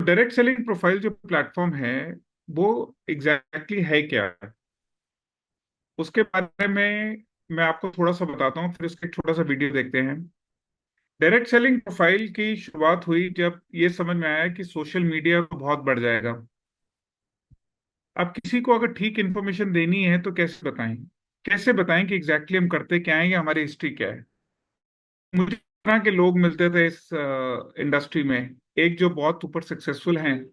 Direct selling profile जो platform है वो एग्जैक्टली है क्या, उसके बारे में मैं आपको थोड़ा सा बताता हूँ, फिर उसका एक छोटा सा वीडियो देखते हैं। डायरेक्ट सेलिंग प्रोफाइल की शुरुआत हुई जब ये समझ में आया कि सोशल मीडिया बहुत बढ़ जाएगा। अब किसी को अगर ठीक इन्फॉर्मेशन देनी है तो कैसे बताएं, कैसे बताएं कि एग्जैक्टली हम करते क्या है या हमारी हिस्ट्री क्या है। मुझे इस तरह के लोग मिलते थे इस इंडस्ट्री में, एक जो बहुत ऊपर सक्सेसफुल हैं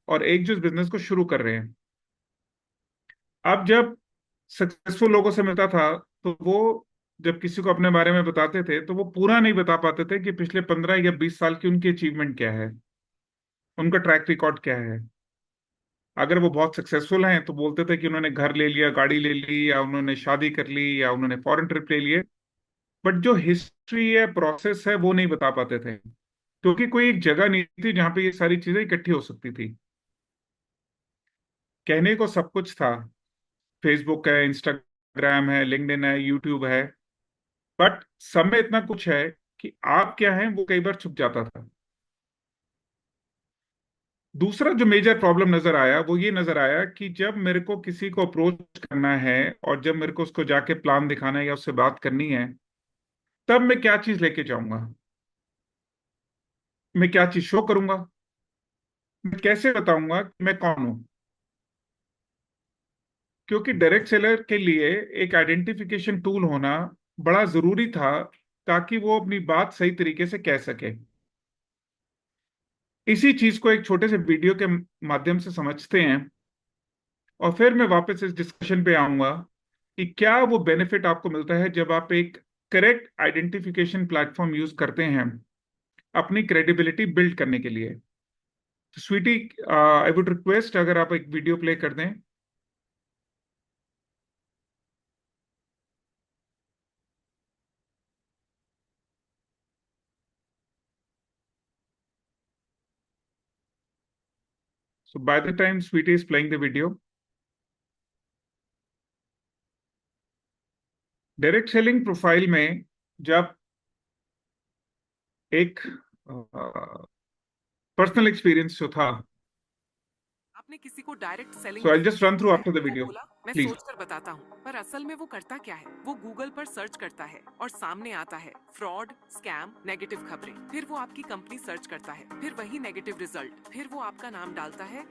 और एक जो इस बिजनेस को शुरू कर रहे हैं। अब जब सक्सेसफुल लोगों से मिलता था तो वो जब किसी को अपने बारे में बताते थे तो वो पूरा नहीं बता पाते थे कि पिछले 15 या 20 साल की उनकी अचीवमेंट क्या है, उनका ट्रैक रिकॉर्ड क्या है। अगर वो बहुत सक्सेसफुल हैं तो बोलते थे कि उन्होंने घर ले लिया, गाड़ी ले ली, या उन्होंने शादी कर ली, या उन्होंने फॉरेन ट्रिप ले लिए। बट जो हिस्ट्री है, प्रोसेस है, वो नहीं बता पाते थे, क्योंकि कोई एक जगह नहीं थी जहां पे ये सारी चीजें इकट्ठी हो सकती थी। कहने को सब कुछ था, फेसबुक है, इंस्टाग्राम है, लिंक्डइन है, यूट्यूब है, बट समय इतना कुछ है कि आप क्या हैं वो कई बार छुप जाता था। दूसरा जो मेजर प्रॉब्लम नजर आया वो ये नजर आया कि जब मेरे को किसी को अप्रोच करना है और जब मेरे को उसको जाके प्लान दिखाना है या उससे बात करनी है, तब मैं क्या चीज लेके जाऊंगा, मैं क्या चीज शो करूंगा, मैं कैसे बताऊंगा कि मैं कौन हूं। क्योंकि डायरेक्ट सेलर के लिए एक आइडेंटिफिकेशन टूल होना बड़ा जरूरी था, ताकि वो अपनी बात सही तरीके से कह सके। इसी चीज को एक छोटे से वीडियो के माध्यम से समझते हैं, और फिर मैं वापस इस डिस्कशन पे आऊंगा कि क्या वो बेनिफिट आपको मिलता है जब आप एक करेक्ट आइडेंटिफिकेशन प्लेटफॉर्म यूज करते हैं अपनी क्रेडिबिलिटी बिल्ड करने के लिए। तो स्वीटी, आई वुड रिक्वेस्ट अगर आप एक वीडियो प्ले कर दें। So by the time Sweety is playing the video, direct selling profile में जब एक पर्सनल एक्सपीरियंस जो था, आपने किसी को direct selling so I just profile run through दिया है? आफ्टर द वो वीडियो बोला मैं प्लीज। सोच कर बताता हूँ, पर असल में वो करता क्या है? वो गूगल पर सर्च करता है और सामने आता है फ्रॉड, स्कैम, नेगेटिव खबरें। फिर वो आपकी कंपनी सर्च करता है, फिर वही नेगेटिव रिजल्ट, फिर वो आपका नाम डालता है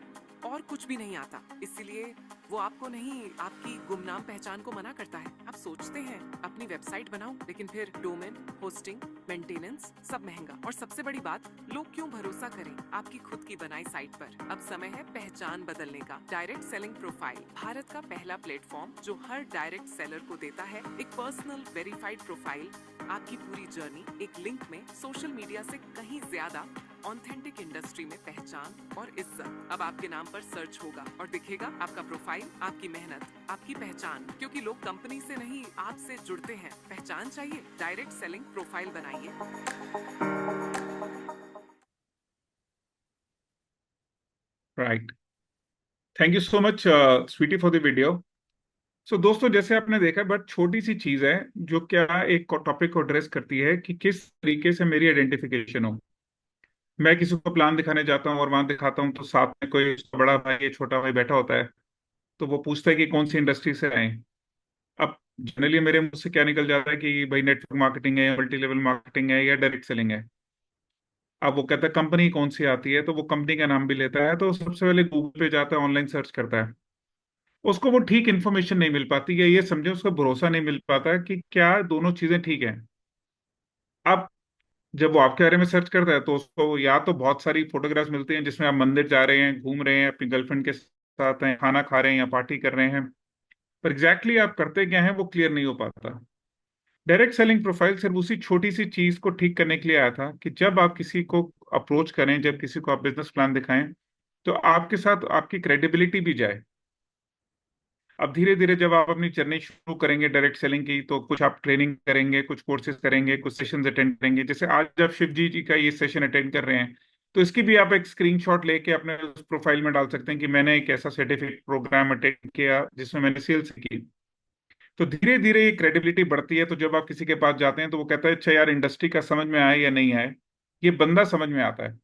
और कुछ भी नहीं आता। इसलिए वो आपको नहीं, आपकी गुमनाम पहचान को मना करता है। आप सोचते हैं अपनी वेबसाइट बनाऊं, लेकिन फिर डोमेन, होस्टिंग, मेंटेनेंस सब महंगा, और सबसे बड़ी बात, लोग क्यों भरोसा करें आपकी खुद की बनाई साइट पर? अब समय है पहचान बदलने का। डायरेक्ट सेलिंग प्रोफाइल, भारत का पहला प्लेटफॉर्म जो हर डायरेक्ट सेलर को देता है एक पर्सनल वेरीफाइड प्रोफाइल, आपकी पूरी जर्नी एक लिंक में, सोशल मीडिया से कहीं ज्यादा ऑथेंटिक, इंडस्ट्री में पहचान और इज्जत। अब आपके नाम पर सर्च होगा और दिखेगा आपका प्रोफाइल, आपकी मेहनत, आपकी पहचान, क्योंकि लोग कंपनी से नहीं आपसे जुड़ते हैं। पहचान चाहिए? डायरेक्ट सेलिंग प्रोफाइल बनाइए। Right, thank you so much Sweety for the video. So दोस्तों, जैसे आपने देखा, बट छोटी सी चीज है जो क्या एक टॉपिक को एड्रेस करती है कि किस तरीके से मेरी आइडेंटिफिकेशन हो। मैं किसी को प्लान दिखाने जाता हूँ और वहां दिखाता हूँ तो साथ में कोई उसका बड़ा भाई या छोटा भाई बैठा होता है, तो वो पूछता है कि कौन सी इंडस्ट्री से आए। अब जनरली मेरे मुंह से क्या निकल जाता है कि भाई नेटवर्क मार्केटिंग है, या मल्टी लेवल मार्केटिंग है, या डायरेक्ट सेलिंग है। अब वो कहता है कंपनी कौन सी आती है, तो वो कंपनी का नाम भी लेता है, तो सबसे पहले गूगल पे जाता है, ऑनलाइन सर्च करता है। उसको वो ठीक इन्फॉर्मेशन नहीं मिल पाती, या ये समझे उसको भरोसा नहीं मिल पाता कि क्या दोनों चीजें ठीक हैं। अब जब वो आपके बारे में सर्च करता है तो उसको या तो बहुत सारी फोटोग्राफ्स मिलती हैं जिसमें आप मंदिर जा रहे हैं, घूम रहे हैं, अपनी गर्लफ्रेंड के साथ हैं, खाना खा रहे हैं या पार्टी कर रहे हैं, पर एग्जैक्टली आप करते क्या हैं वो क्लियर नहीं हो पाता। डायरेक्ट सेलिंग प्रोफाइल सिर्फ उसी छोटी सी चीज को ठीक करने के लिए आया था कि जब आप किसी को अप्रोच करें, जब किसी को आप बिजनेस प्लान दिखाएं, तो आपके साथ आपकी क्रेडिबिलिटी भी जाए। अब धीरे धीरे जब आप अपनी जर्नी शुरू करेंगे डायरेक्ट सेलिंग की, तो कुछ आप ट्रेनिंग करेंगे, कुछ कोर्सेज करेंगे, कुछ सेशंस अटेंड करेंगे। जैसे आज आप शिव जी का ये सेशन अटेंड कर रहे हैं, तो इसकी भी आप एक स्क्रीनशॉट लेके अपने उस प्रोफाइल में डाल सकते हैं कि मैंने एक ऐसा सर्टिफिकेट प्रोग्राम अटेंड किया जिसमें मैंने सेल्स की। तो धीरे धीरे ये क्रेडिबिलिटी बढ़ती है, तो जब आप किसी के पास जाते हैं तो वो कहता है अच्छा यार, इंडस्ट्री का समझ में आए या नहीं आए, ये बंदा समझ में आता है।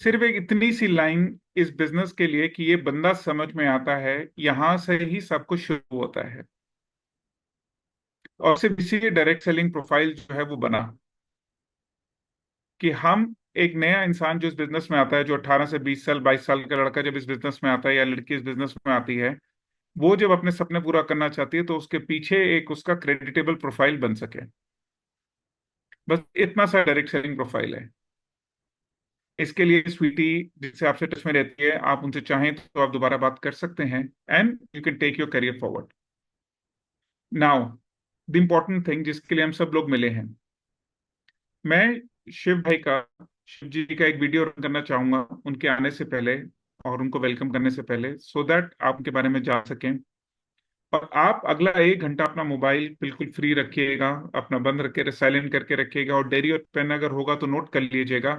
सिर्फ एक इतनी सी लाइन इस बिजनेस के लिए कि ये बंदा समझ में आता है, यहां से ही सब कुछ शुरू होता है। और सिर्फ इसी डायरेक्ट सेलिंग प्रोफाइल जो है वो बना कि हम एक नया इंसान जो इस बिजनेस में आता है, जो 18 से 20 साल 22 साल का लड़का जब इस बिजनेस में आता है या लड़की इस बिजनेस में आती है, वो जब अपने सपने पूरा करना चाहती है तो उसके पीछे एक उसका क्रेडिटेबल प्रोफाइल बन सके। बस इतना सा डायरेक्ट सेलिंग प्रोफाइल है। इसके लिए स्वीटी जिससे आपसे टच में रहती है, आप उनसे चाहें तो आप दोबारा बात कर सकते हैं, and you can take your career forward. Now the important thing जिसके लिए हम सब लोग मिले हैं, मैं शिव भाई का, शिव जी का एक वीडियो रन करना चाहूंगा उनके आने से पहले और उनको वेलकम करने से पहले, सो दैट आप उनके बारे में जान सकें। और आप अगला 1 घंटा अपना मोबाइल बिल्कुल फ्री रखिएगा, अपना बंद रखे साइलेंट करके रखिएगा, और डायरी और पेन अगर होगा तो नोट कर लीजिएगा,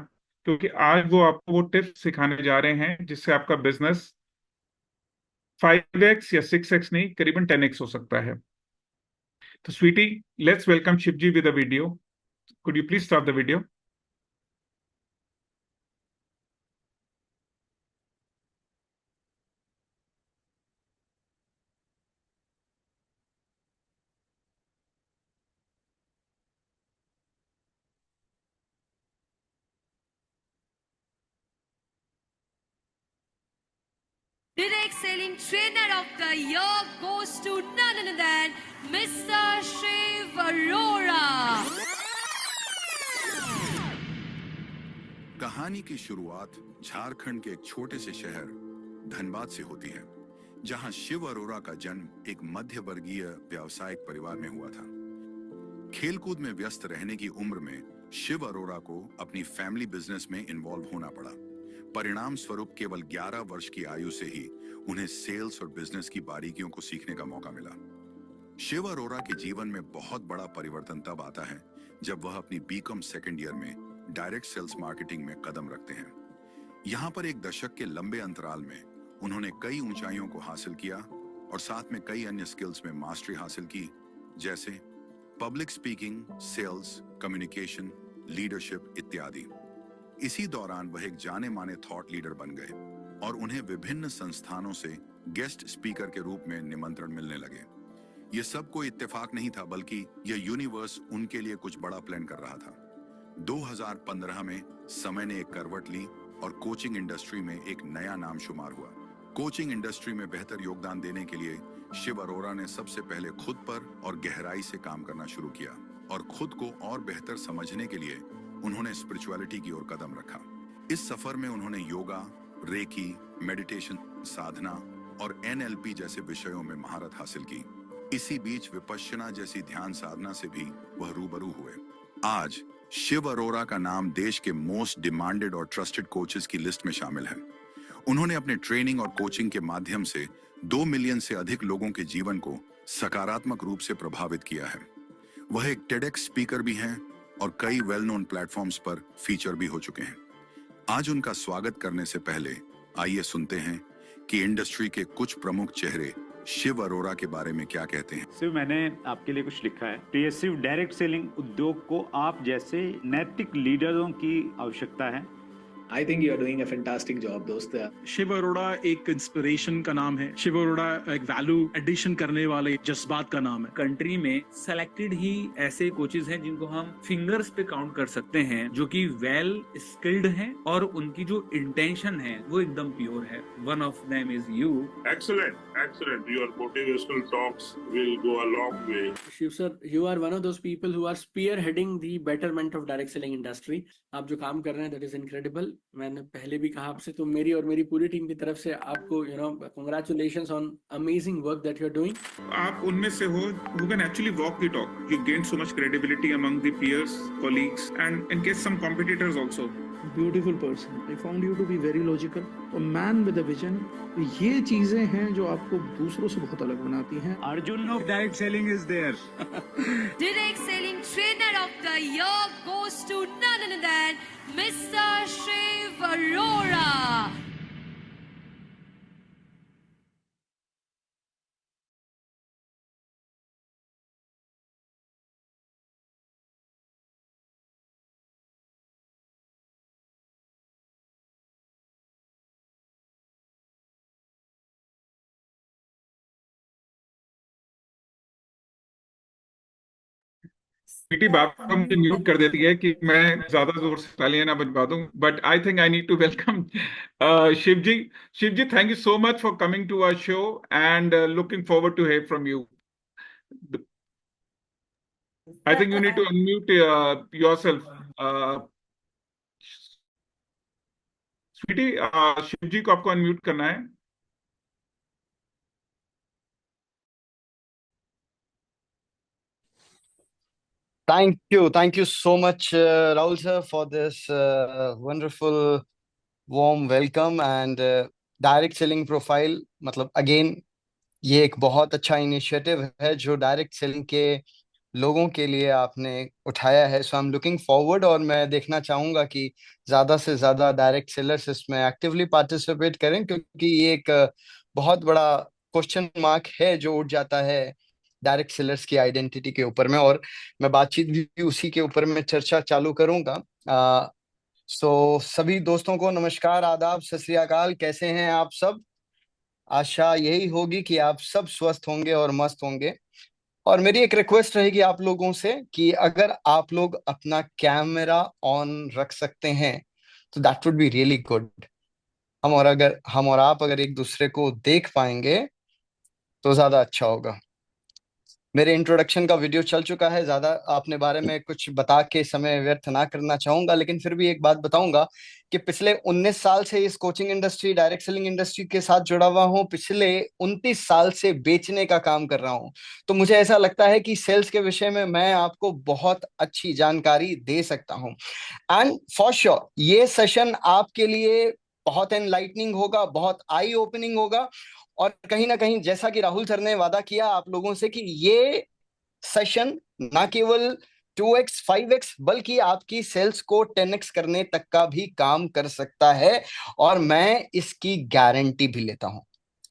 क्योंकि आज वो आपको वो टिप्स सिखाने जा रहे हैं जिससे आपका बिजनेस 5x या 6x नहीं, करीबन 10x हो सकता है। तो sweetie, let's welcome Shiv ji with a video. Could you please start the video? Direct Selling Trainer of the Year goes to none other than Mr. Shiv Arora. कहानी की शुरुआत झारखंड के एक छोटे से शहर धनबाद से होती है, जहां शिव अरोरा का जन्म एक मध्य वर्गीय व्यावसायिक परिवार में हुआ था। खेलकूद में व्यस्त रहने की उम्र में शिव अरोरा को अपनी फैमिली बिजनेस में इन्वॉल्व होना पड़ा। परिणाम स्वरूप केवल 11 वर्ष की आयु से ही उन्हें सेल्स और बिजनेस की बारीकियों को सीखने का मौका मिला। शिव अरोरा के जीवन में बहुत बड़ा परिवर्तन तब आता है जब वह अपनी बीकॉम सेकेंड ईयर में डायरेक्ट सेल्स मार्केटिंग में कदम रखते हैं। यहाँ पर एक दशक के लंबे अंतराल में उन्होंने कई ऊंचाइयों को हासिल किया और साथ में कई अन्य स्किल्स में मास्टरी हासिल की, जैसे public speaking, sales, communication, leadership इत्यादि। इसी दौरान वह एक जाने माने थॉट लीडर बन गए और उन्हें विभिन्न संस्थानों से गेस्ट स्पीकर के रूप में निमंत्रण मिलने लगे। यह सब कोई इत्तेफाक नहीं था, बल्कि यह यूनिवर्स उनके लिए कुछ बड़ा प्लान कर रहा था। 2015 में समय ने एक करवट ली और कोचिंग इंडस्ट्री में एक नया नाम शुमार हुआ। कोचिंग इंडस्ट्री में बेहतर योगदान देने के लिए शिव अरोरा ने सबसे पहले खुद पर और गहराई से काम करना शुरू किया, और खुद को और बेहतर समझने के लिए उन्होंने स्पिरिचुअलिटी की ओर कदम रखा। इस सफर में उन्होंने योगा, रेकी, मेडिटेशन, साधना और एनएलपी जैसे विषयों में महारत हासिल की। इसी बीच विपश्यना जैसी ध्यान साधना से भी वह रूबरू हुए। आज शिव अरोरा का नाम देश के मोस्ट डिमांडेड और ट्रस्टेड कोचेस की लिस्ट में शामिल है। उन्होंने अपने ट्रेनिंग और कोचिंग के माध्यम से 2 मिलियन से अधिक लोगों के जीवन को सकारात्मक रूप से प्रभावित किया है। वह एक टेडेक्स स्पीकर भी हैं और कई वेल नोन प्लेटफॉर्म्स पर फीचर भी हो चुके हैं। आज उनका स्वागत करने से पहले आइए सुनते हैं कि इंडस्ट्री के कुछ प्रमुख चेहरे शिव अरोरा के बारे में क्या कहते हैं। शिव, मैंने आपके लिए कुछ लिखा है। प्रिय शिव, डायरेक्ट सेलिंग उद्योग को आप जैसे नैतिक लीडरों की आवश्यकता है। I think you are doing a fantastic job, दोस्त। शिव अरोड़ा एक इंस्पिरेशन का नाम है। शिव अरोड़ा एक वैल्यू एडिशन करने वाले जज्बात का नाम है। कंट्री में सेलेक्टेड ही ऐसे कोचेज हैं जिनको हम फिंगर्स पे काउंट कर सकते हैं, जो कि वेल स्किल्ड हैं और उनकी जो इंटेंशन है वो एकदम प्योर है। One of them is you. Excellent. Your motivational talks will go a long way. Shiv sir, you are one of those people who are spearheading the betterment of direct selling industry. आप जो काम कर रहे हैं that is incredible. मैंने पहले भी कहा आपसे, तो मेरी और मेरी पूरी टीम की तरफ से आपको congratulations on amazing work that you are doing. आप उनमें से हो who can actually walk the talk. You gained so much credibility among the peers, colleagues, and in case some competitors also. Beautiful person. I found you to be very logical. A man with a vision. ये चीजें हैं जो आपको दूसरों से बहुत अलग बनाती हैं। Arjun of direct selling is there. Direct Selling Trainer of the Year goes to none other than Mr. Shiv Arora. Sweety बार बार मुझे म्यूट कर देती है कि मैं ज्यादा जोर से तालियां ना बजवा दूं, but I think I need to welcome Shiv ji. Shiv ji, thank you so much for coming to our show and looking forward to hear from you. I think you need to unmute yourself. Sweety, Shiv ji को आपको अनम्यूट करना है। Thank you so much, Rahul sir, for this wonderful, warm welcome and direct selling profile. मतलब again, ये एक बहुत अच्छा initiative है जो डायरेक्ट सेलिंग के लोगों के लिए आपने उठाया है। So I am looking forward, और मैं देखना चाहूंगा कि ज्यादा से ज्यादा डायरेक्ट सेलर्स इसमें एक्टिवली पार्टिसिपेट करें, क्योंकि ये एक बहुत बड़ा क्वेश्चन मार्क है जो उठ जाता है डायरेक्ट सेलर्स की आइडेंटिटी के ऊपर में। और मैं बातचीत भी उसी के ऊपर में चर्चा चालू करूंगा। सभी दोस्तों को नमस्कार, आदाब, सत श्री अकाल। कैसे हैं आप सब? आशा यही होगी कि आप सब स्वस्थ होंगे और मस्त होंगे। और मेरी एक रिक्वेस्ट रहेगी आप लोगों से कि अगर आप लोग अपना कैमरा ऑन रख सकते हैं तो that would be really good. हम और आप अगर एक दूसरे को देख पाएंगे तो ज्यादा अच्छा होगा। मेरे इंट्रोडक्शन का वीडियो चल चुका है, ज्यादा अपने बारे में कुछ बता के समय व्यर्थ ना करना चाहूंगा, लेकिन फिर भी एक बात बताऊंगा कि पिछले 19 साल से इस coaching industry, direct selling industry के साथ जुड़ा हुआ हूं। पिछले 29 साल से बेचने का काम कर रहा हूं। तो मुझे ऐसा लगता है कि सेल्स के विषय में मैं आपको बहुत अच्छी जानकारी दे सकता हूं। एंड फॉर श्योर ये सेशन आपके लिए बहुत एनलाइटनिंग होगा, बहुत आई ओपनिंग होगा। और कहीं ना कहीं जैसा कि राहुल सर ने वादा किया आप लोगों से कि ये सेशन ना केवल 2x 5x बल्कि आपकी सेल्स को 10x करने तक का भी काम कर सकता है, और मैं इसकी गारंटी भी लेता हूं।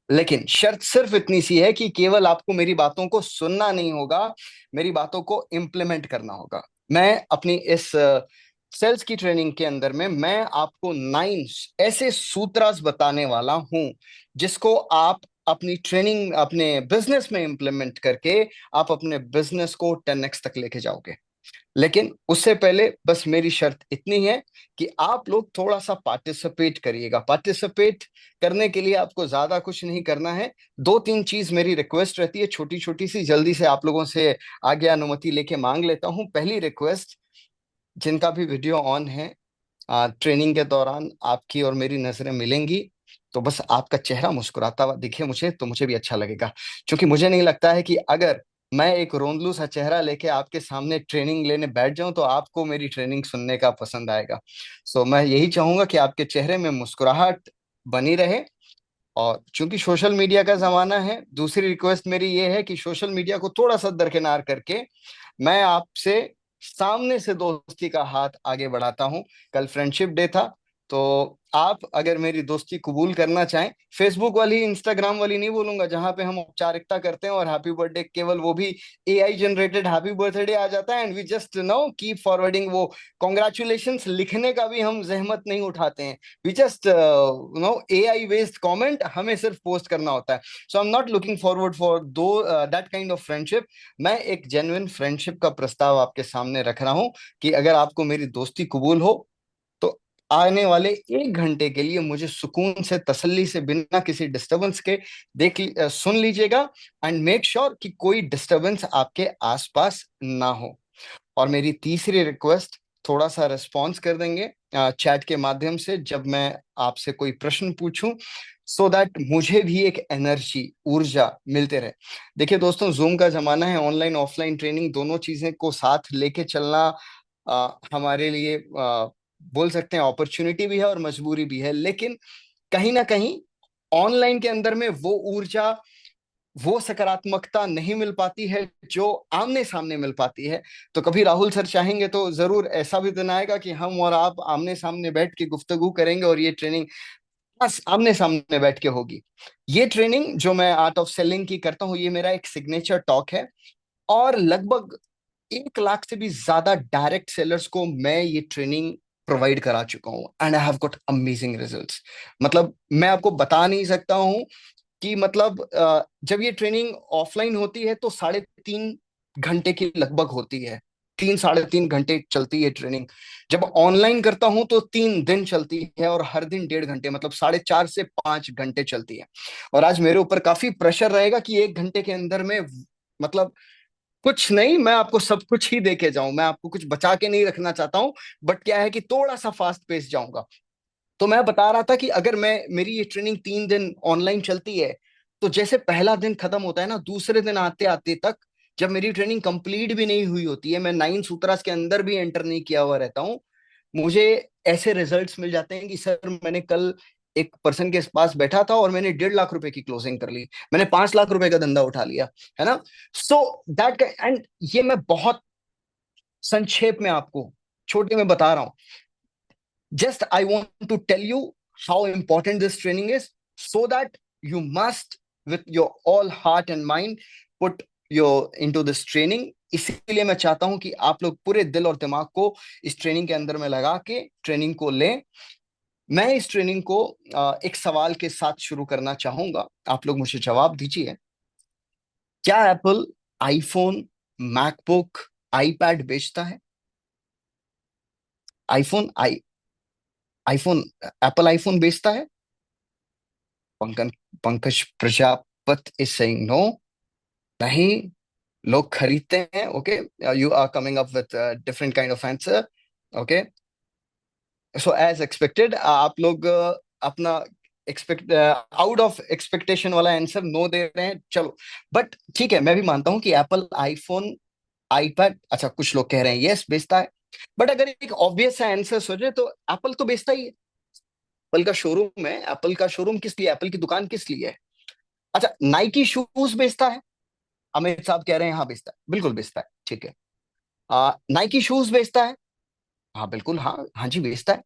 लेकिन शर्त सिर्फ इतनी सी है कि केवल आपको मेरी बातों को सुनना नहीं होगा, मेरी बातों को इम्प्लीमेंट करना होगा। मैं अपनी इस सेल्स की ट्रेनिंग के अंदर में मैं आपको 9 ऐसे सूत्रास बताने वाला हूं जिसको आप अपनी ट्रेनिंग, अपने बिजनेस में इम्प्लीमेंट करके आप अपने बिजनेस को 10x तक लेके जाओगे। लेकिन उससे पहले बस मेरी शर्त इतनी है कि आप लोग थोड़ा सा पार्टिसिपेट करिएगा। पार्टिसिपेट करने के लिए आपको ज्यादा कुछ नहीं करना है। 2-3 चीज मेरी रिक्वेस्ट रहती है, छोटी छोटी सी, जल्दी से आप लोगों से आज्ञा अनुमति लेके मांग लेता हूं। पहली रिक्वेस्ट, जिनका भी वीडियो ऑन है, ट्रेनिंग के दौरान आपकी और मेरी नजरें मिलेंगी तो बस आपका चेहरा मुस्कुराता हुआ दिखे मुझे तो मुझे भी अच्छा लगेगा। क्योंकि मुझे नहीं लगता है कि अगर मैं एक रोंदलू सा चेहरा लेके आपके सामने ट्रेनिंग लेने बैठ जाऊं तो आपको मेरी ट्रेनिंग सुनने का पसंद आएगा। मैं यही चाहूंगा कि आपके चेहरे में मुस्कुराहट बनी रहे। और चूंकि सोशल मीडिया का जमाना है, दूसरी रिक्वेस्ट मेरी ये है कि सोशल मीडिया को थोड़ा सा दरकिनार करके मैं आपसे सामने से दोस्ती का हाथ आगे बढ़ाता हूं। कल फ्रेंडशिप डे था, तो आप अगर मेरी दोस्ती कबूल करना चाहें, फेसबुक वाली, इंस्टाग्राम वाली नहीं बोलूंगा जहां पे हम औपचारिकता करते हैं और हैप्पी बर्थडे केवल वो भी एआई जनरेटेड हैप्पी बर्थडे आ जाता है and we just know keep forwarding. वो कॉन्ग्रेचुलेशंस लिखने का भी हम जहमत नहीं उठाते हैं, we just know AI based comment, हमें सिर्फ पोस्ट करना होता है। So I am not looking forward for do that kind of friendship. मैं एक जेन्युइन फ्रेंडशिप का प्रस्ताव आपके सामने रख रहा हूं कि अगर आपको मेरी दोस्ती कबूल हो तो आने वाले 1 घंटे के लिए मुझे सुकून से, तसल्ली से, बिना किसी डिस्टरबेंस के सुन लीजिएगा एंड मेक श्योर कि कोई डिस्टरबेंस आपके आसपास ना हो। और मेरी तीसरी रिक्वेस्ट, थोड़ा सा रिस्पॉन्स कर देंगे चैट के माध्यम से जब मैं आपसे कोई प्रश्न पूछूं, सो दैट मुझे भी एक एनर्जी, ऊर्जा मिलते रहे। देखिए दोस्तों, जूम का जमाना है, ऑनलाइन ऑफलाइन ट्रेनिंग दोनों चीजें को साथ लेके चलना हमारे लिए बोल सकते हैं अपॉर्चुनिटी भी है और मजबूरी भी है। लेकिन कहीं ना कहीं ऑनलाइन के अंदर में वो ऊर्जा, वो सकारात्मकता नहीं मिल पाती है जो आमने सामने मिल पाती है। तो कभी राहुल सर चाहेंगे तो जरूर ऐसा भी दिन आएगा कि हम और आप आमने सामने बैठ के गुफ्तगू करेंगे और ये ट्रेनिंग बस आमने सामने बैठ के होगी। ये ट्रेनिंग जो मैं आर्ट ऑफ सेलिंग की करता हूँ, ये मेरा एक सिग्नेचर टॉक है और लगभग 1 लाख से भी ज्यादा डायरेक्ट सेलर्स को मैं ये ट्रेनिंग प्रोवाइड करा चुका हूँ and I have got amazing results. मतलब मैं आपको बता नहीं सकता हूँ कि मतलब जब ये ट्रेनिंग ऑफलाइन होती है तो 3.5 घंटे की लगभग होती है, 3 साढ़े 3 घंटे चलती है ट्रेनिंग। जब ऑनलाइन करता हूं तो 3 दिन चलती है, और हर दिन 1.5 घंटे, मतलब 4.5 से 5 घंटे चलती है। और आज मेरे ऊपर काफी प्रेशर रहेगा कि 1 घंटे के अंदर में, मतलब कुछ नहीं, मैं आपको सब कुछ ही दे के जाऊं, मैं आपको कुछ बचा के नहीं रखना चाहता हूं। बट क्या है कि थोड़ा सा फास्ट पेस जाऊंगा। तो मैं बता रहा था कि अगर मैं मेरी ये ट्रेनिंग 3 दिन ऑनलाइन चलती है, तो जैसे पहला दिन खत्म होता है ना, दूसरे दिन आते आते तक, जब मेरी ट्रेनिंग कंप्लीट भी नहीं हुई होती है, मैं 9 सूत्रास के अंदर भी एंटर नहीं किया हुआ रहता हूँ, मुझे ऐसे रिजल्ट्स मिल जाते हैं कि सर मैंने कल एक पर्सन के पास बैठा था और मैंने 1.5 लाख रुपए की क्लोजिंग कर ली, मैंने 5 लाख रुपए का धंधा उठा लिया, है ना। सो दैट, एंड ये मैं बहुत संक्षेप में आपको छोटे में बता रहा हूँ। Just I want to tell you how important this training is, so that you must, with your all heart and mind, put your into this training. इसीलिए मैं चाहता हूं कि आप लोग पूरे दिल और दिमाग को इस ट्रेनिंग के अंदर में लगा के ट्रेनिंग को लें। मैं इस ट्रेनिंग को एक सवाल के साथ शुरू करना चाहूंगा, आप लोग मुझे जवाब दीजिए। क्या एप्पल आईफोन, मैकबुक, आईपैड बेचता है? आईफोन आईफोन एप्पल आईफोन बेचता है? Pankaj Pankaj Prajapat is saying no, नहीं, लोग खरीदते हैं। Okay, you are coming up with different kind of answer. Okay, so as expected आप लोग अपना एक्सपेक्ट आउट ऑफ एक्सपेक्टेशन वाला आंसर नो दे रहे हैं। चलो, बट ठीक है, मैं भी मानता हूं कि एप्पल आईफोन, आईपैड, अच्छा कुछ लोग कह रहे हैं यस बेचता है। बट अगर एक ऑब्वियस सा आंसर सोचे तो एप्पल तो बेचता ही है। एप्पल का शोरूम है, एप्पल का शोरूम किस लिए, एप्पल की दुकान किस लिए है? अच्छा, नाइकी शूज बेचता है? अमित साहब कह रहे हैं हाँ बेचता है, बिल्कुल बेचता है, ठीक है। नाइकी शूज बेचता है? हाँ बिल्कुल, हाँ हाँ जी बेचता है।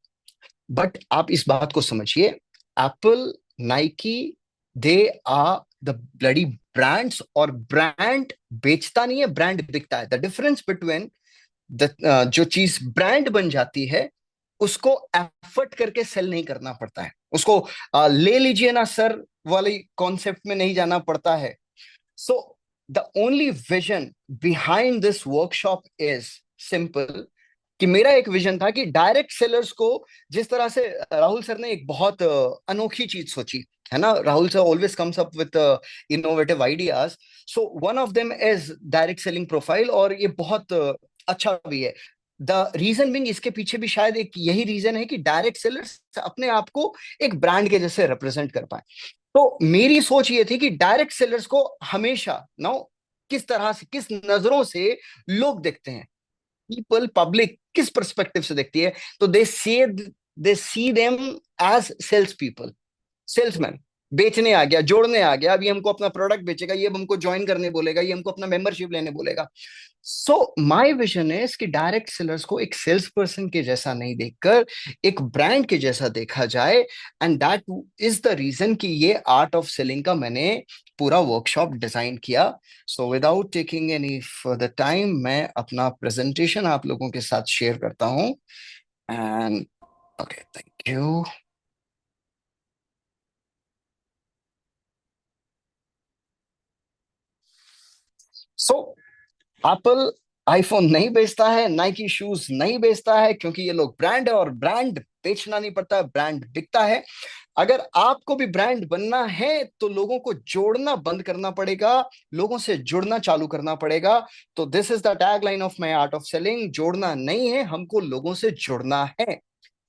बट आप इस बात को समझिए, Apple, Nike, they are the bloody brands, और ब्रांड बेचता नहीं है, ब्रांड बिकता है। द डिफरेंस बिटवीन जो चीज ब्रांड बन जाती है, उसको एफर्ट करके सेल नहीं करना पड़ता है, उसको ले लीजिए ना सर वाली कॉन्सेप्ट में नहीं जाना पड़ता है। So the only vision behind this workshop is simple, कि मेरा एक विजन था कि डायरेक्ट सेलर्स को, जिस तरह से राहुल सर ने एक बहुत अनोखी चीज सोची है ना, Rahul sir always comes up with innovative ideas. So one of them is direct selling profile, और ये बहुत अच्छा भी है। द रीजन बिंग, इसके पीछे भी शायद एक यही रीजन है कि डायरेक्ट सेलर्स अपने आप को एक ब्रांड के जैसे रिप्रेजेंट कर पाए। तो मेरी सोच ये थी कि डायरेक्ट सेलर्स को हमेशा नो, किस तरह से, किस नजरों से लोग देखते हैं, पीपल, पब्लिक किस पर्सपेक्टिव से देखती है, तो they see them as sales people, salesman. बेचने आ गया, जोड़ने आ गया, अभी हमको अपना प्रोडक्ट बेचेगा, ये हमको ज्वाइन करने बोलेगा, ये हमको अपना मेंबरशिप लेने बोलेगा। सो माय विजन है कि डायरेक्ट सेलर्स को एक सेल्स पर्सन के जैसा नहीं देखकर एक ब्रांड के जैसा देखा जाए। And that is the reason कि ये आर्ट ऑफ सेलिंग का मैंने पूरा वर्कशॉप डिजाइन किया। So without taking any further time, मैं अपना प्रेजेंटेशन आप लोगों के साथ शेयर करता हूं। And okay, thank you. So Apple iPhone नहीं बेचता है, नाइकी शूज नहीं बेचता है, क्योंकि ये लोग ब्रांड है, और ब्रांड बेचना नहीं पड़ता, ब्रांड बिकता है। अगर आपको भी ब्रांड बनना है तो लोगों को जोड़ना बंद करना पड़ेगा, लोगों से जुड़ना चालू करना पड़ेगा। तो this is the tag line of my art of selling, जोड़ना नहीं है, हमको लोगों से जुड़ना है।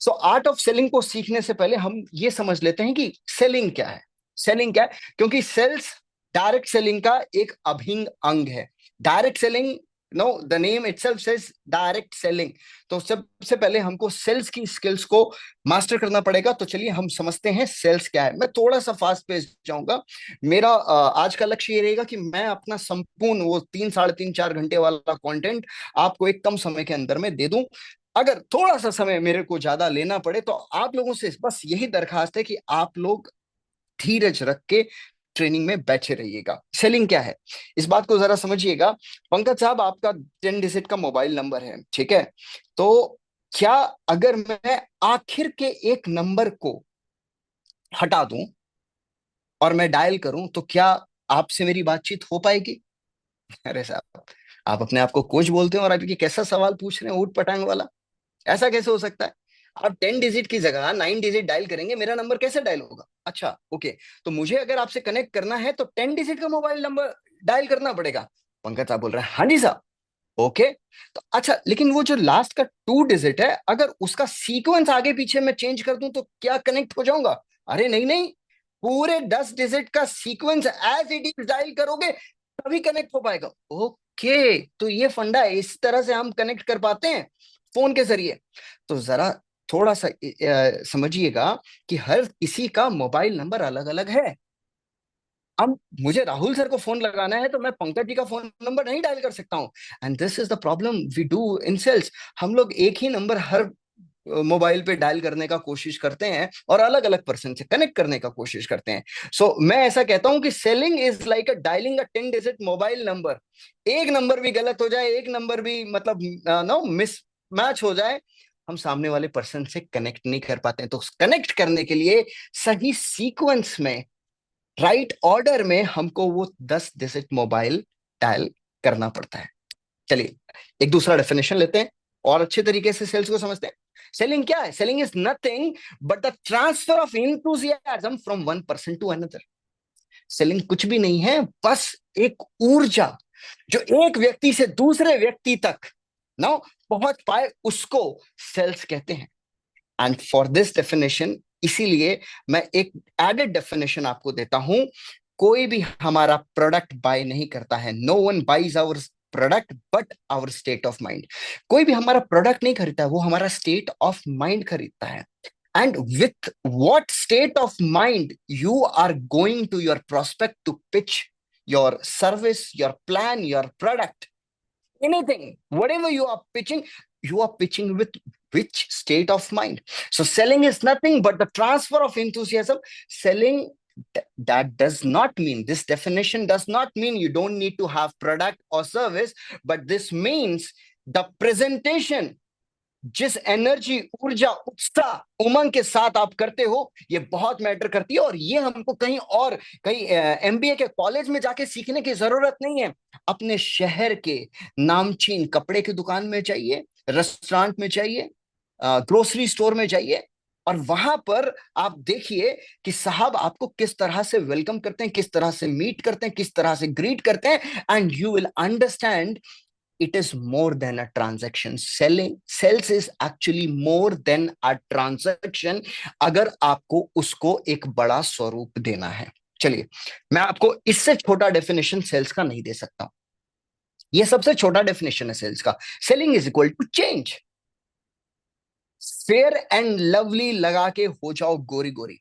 सो आर्ट ऑफ सेलिंग को सीखने से पहले हम ये समझ लेते हैं कि सेलिंग क्या है। सेलिंग क्या है, क्योंकि सेल्स डायरेक्ट सेलिंग का एक अभिन्न अंग है। Direct selling, no, the name itself says direct selling. तो सबसे पहले हमको सेल्स की स्किल्स को मास्टर करना पड़ेगा। तो चलिए हम समझते हैं सेल्स क्या है। मैं थोड़ा सा फास्ट पेस जाऊंगा। मेरा आज का लक्ष्य ये रहेगा कि मैं अपना संपूर्ण वो 3 साढ़े 3 4 घंटे वाला कंटेंट आपको एक कम समय के अंदर में दे दूं। अगर थोड़ा सा समय मेरे को ज्यादा लेना पड़े तो आप लोगों से बस यही दरखास्त है कि आप लोग धीरज रख के ट्रेनिंग में बैठे रहिएगा। सेलिंग क्या है, इस बात को जरा समझिएगा। पंकज साहब, आपका 10 डिजिट का मोबाइल नंबर है, ठीक है? तो क्या अगर मैं आखिर के एक नंबर को हटा दूं और मैं डायल करूं तो क्या आपसे मेरी बातचीत हो पाएगी? अरे साहब, आप अपने आप को कोच बोलते हैं और आप ये कैसा सवाल पूछ रहे हैं ऊट पटांग वाला? ऐसा कैसे हो सकता है? आप 10 डिजिट की जगह 9 डिजिट डायल करेंगे, मेरा नंबर कैसे डायल होगा? अच्छा ओके, तो मुझे अगर आपसे कनेक्ट करना है तो 10 डिजिट का मोबाइल नंबर डायल करना पड़ेगा। पंकज साहब बोल रहे हैं हाँ जी साहब। ओके, तो अच्छा, लेकिन वो जो लास्ट का 2 डिजिट है, अगर उसका सीक्वेंस आगे पीछे मैं चेंज कर दूं तो क्या कनेक्ट हो जाऊंगा? अरे नहीं नहीं, पूरे 10 डिजिट का sequence as it is dial करोगे तभी कनेक्ट हो पाएगा। ओके, तो ये फंडा है, इस तरह से हम कनेक्ट कर पाते हैं फोन के जरिए। तो जरा थोड़ा सा समझिएगा कि हर किसी का मोबाइल नंबर अलग अलग है। अब मुझे राहुल सर को फोन लगाना है तो मैं पंकज जी का फोन नंबर नहीं डायल कर सकता हूं। And this is the problem we do in sales. हम लोग एक ही नंबर हर मोबाइल पे डायल करने का कोशिश करते हैं और अलग अलग पर्सन से कनेक्ट करने का कोशिश करते हैं। सो मैं ऐसा कहता हूं कि selling is like a dialing a 10 digit mobile number. एक नंबर भी गलत हो जाए, एक नंबर भी मतलब नो मिस मैच हो जाए, हम सामने वाले पर्सन से कनेक्ट नहीं कर पाते हैं। तो कनेक्ट करने के लिए सही सीक्वेंस में, राइट ऑर्डर में हमको वो 10 डिजिट मोबाइल डायल करना पड़ता है। चलिए एक दूसरा डेफिनेशन लेते हैं और अच्छे तरीके से सेल्स को समझते हैं। सेलिंग क्या है? Selling is nothing but the transfer of enthusiasm from one person to another. Selling कुछ भी नहीं है, बस एक ऊर्जा जो एक व्यक्ति से दूसरे व्यक्ति तक ना पहुंच पाए, उसको सेल्स कहते हैं। एंड फॉर दिस डेफिनेशन, इसीलिए मैं एक एडेड डेफिनेशन आपको देता हूं। कोई भी हमारा प्रोडक्ट बाय नहीं करता है। No one buys our product but our state of mind. कोई भी हमारा प्रोडक्ट नहीं खरीदता है, वो हमारा स्टेट ऑफ माइंड खरीदता है। And with what state of mind you are going to your prospect to pitch your service, your plan, your product, anything, whatever you are pitching with which state of mind. So selling is nothing but the transfer of enthusiasm. Selling, that does not mean, this definition does not mean you don't need to have product or service, but this means the presentation, जिस energy, ऊर्जा, उत्साह, उमंग के साथ आप करते हो, ये बहुत मैटर करती है। और ये हमको कहीं एमबीए के कॉलेज में जाके सीखने की जरूरत नहीं है। अपने शहर के नामचीन कपड़े की दुकान में चाहिए, रेस्टोरेंट में चाहिए, ग्रोसरी स्टोर में जाइए, और वहां पर आप देखिए कि साहब आपको किस तरह से वेलकम करते हैं, किस तरह से मीट करते हैं, किस तरह से ग्रीट करते हैं, and you will understand it is more than a transaction. Sales is actually more than a transaction, अगर आपको उसको एक बड़ा स्वरूप देना है। चलिए, मैं आपको इससे छोटा डेफिनेशन सेल्स का नहीं दे सकता। ये सबसे छोटा डेफिनेशन है सेल्स का। Selling is equal to change. Fair and Lovely लगा के हो जाओ गोरी गोरी।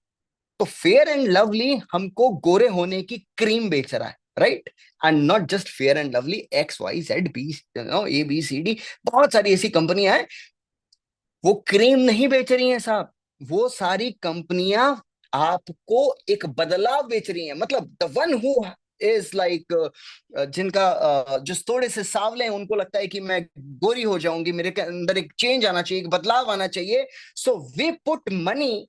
तो फेयर एंड लवली हमको गोरे होने की क्रीम बेच रहा है, right? And not just Fair and Lovely, X Y Z B, A B C D, बहुत सारी ऐसी कंपनियां हैं, वो क्रीम नहीं बेच रही हैं साहब। वो सारी कंपनियां आपको एक बदलाव बेच रही हैं। मतलब the one who is like, जिनका जो थोड़े से सांवले हैं, उनको लगता है कि मैं गोरी हो जाऊंगी, मेरे के अंदर एक चेंज आना चाहिए, एक बदलाव आना चाहिए। So we put money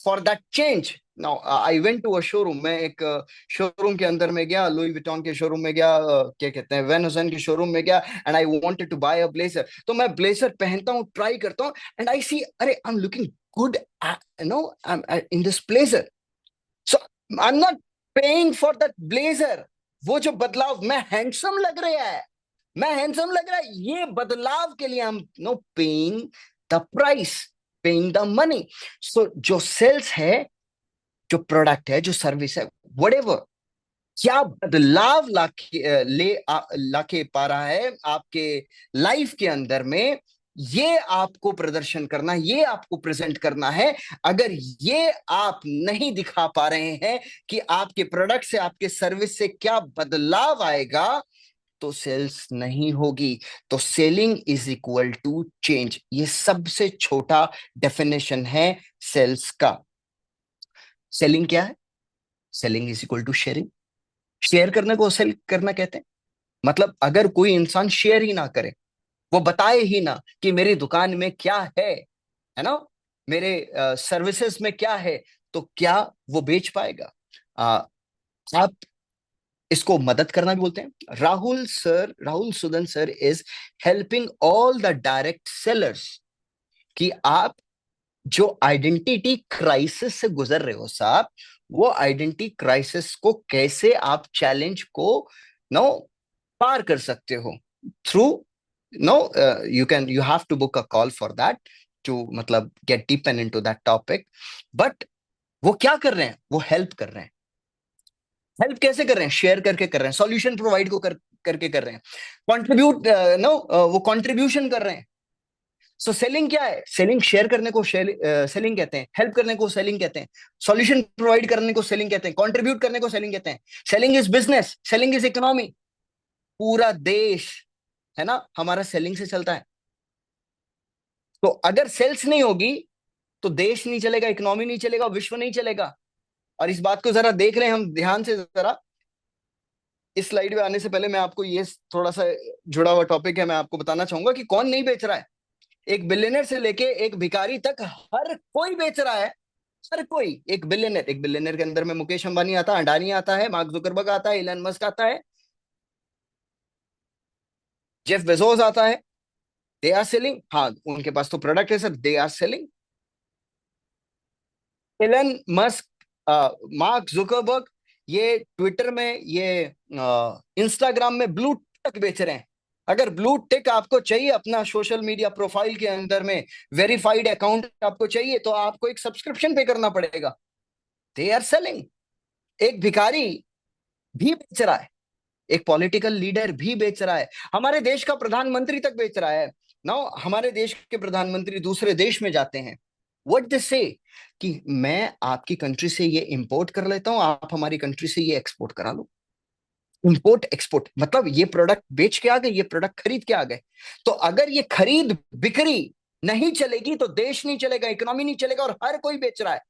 for that change. Now I went to a showroom. मैं एक शोरूम के अंदर में गया, लुई विटॉन के शोरूम में गया, क्या कहते हैं, वैन हसन के शोरूम में गया, and I wanted to buy a blazer. तो मैं ब्लेजर पहनता हूँ, ट्राई करता हूँ, एंड आई सी, अरे I am looking good, you know, I M in this blazer, so I am not paying for that blazer. वो जो बदलाव, मैं हैंडसम लग रहा है, मैं हैंडसम लग रहा है, ये बदलाव के लिए हम know paying the price, paying the money. So जो सेल्स है, जो प्रोडक्ट है, जो सर्विस है, व्हाटएवर, क्या बदलाव लाके पा रहा है आपके लाइफ के अंदर में, ये आपको प्रदर्शन करना, ये आपको प्रेजेंट करना है। अगर ये आप नहीं दिखा पा रहे हैं कि आपके प्रोडक्ट से, आपके सर्विस से क्या बदलाव आएगा, तो सेल्स नहीं होगी। तो selling is equal to change. ये सबसे छोटा डेफिनेशन है सेल्स का। सेलिंग क्या है? Selling is equal to sharing. Share करने को सेल करना कहते हैं। मतलब अगर कोई इंसान शेयर ही ना करे, वो बताए ही ना कि मेरी दुकान में क्या है ना, मेरे सर्विसेज में क्या है, तो क्या वो बेच पाएगा? आप इसको मदद करना भी बोलते हैं। Rahul Sudan sir is helping all the direct sellers कि आप जो आइडेंटिटी क्राइसिस से गुजर रहे हो साहब, वो आइडेंटिटी क्राइसिस को कैसे आप चैलेंज को नो पार कर सकते हो through know you have to book a call for that to मतलब get deep into that topic. But वो क्या कर रहे हैं, वो हेल्प कर रहे हैं। हेल्प कैसे कर रहे हैं, शेयर करके कर रहे हैं, सॉल्यूशन प्रोवाइड करके कर रहे हैं, कंट्रीब्यूट वो कंट्रीब्यूशन कर रहे हैं। सो सेलिंग क्या है, सेलिंग शेयर करने को सेलिंग कहते हैं, हेल्प करने को सेलिंग कहते हैं, सॉल्यूशन प्रोवाइड करने को सेलिंग कहते हैं, कंट्रीब्यूट करने को सेलिंग कहते हैं। Selling is business, selling is economy. पूरा देश है ना हमारा सेलिंग से चलता है। तो अगर सेल्स नहीं होगी तो देश नहीं चलेगा, इकोनॉमी नहीं चलेगा, विश्व नहीं चलेगा। और इस बात को जरा देख रहे हैं हम ध्यान से जरा। इस स्लाइड में आने से पहले मैं आपको ये थोड़ा सा जुड़ा हुआ टॉपिक है, मैं आपको बताना चाहूंगा कि कौन नहीं बेच रहा है। एक बिलियनर से लेके एक भिखारी तक हर कोई बेच रहा है, हर कोई। एक बिलियनर के अंदर में मुकेश अंबानी आता है, अडानी आता है, मार्क जुकरबर्ग आता है, इलन मस्क आता है, जेफ बेजोस आता है। दे आर सेलिंग, हाँ उनके पास तो प्रोडक्ट है sir, they are selling. Elon Musk, Mark Zuckerberg, ये ट्विटर में, ये इंस्टाग्राम में ब्लू टिक बेच रहे हैं। अगर ब्लू टिक आपको चाहिए अपना सोशल मीडिया प्रोफाइल के अंदर में, वेरीफाइड अकाउंट आपको चाहिए, तो आपको एक सब्सक्रिप्शन पे करना पड़ेगा। They are selling. एक भिखारी भी बेच रहा है, एक पॉलिटिकल लीडर भी बेच रहा है, हमारे देश का प्रधानमंत्री तक बेच रहा है। नाउ हमारे देश के प्रधानमंत्री दूसरे देश में जाते हैं, व्हाट दे से कि मैं आपकी कंट्री से ये इंपोर्ट कर लेता हूं, आप हमारी कंट्री से ये एक्सपोर्ट करा लो। इंपोर्ट एक्सपोर्ट मतलब ये प्रोडक्ट बेच के आ गए, ये प्रोडक्ट खरीद के आ गए। तो अगर ये खरीद बिक्री नहीं चलेगी तो देश नहीं चलेगा, इकोनॉमी नहीं चलेगा, और हर कोई बेच रहा है।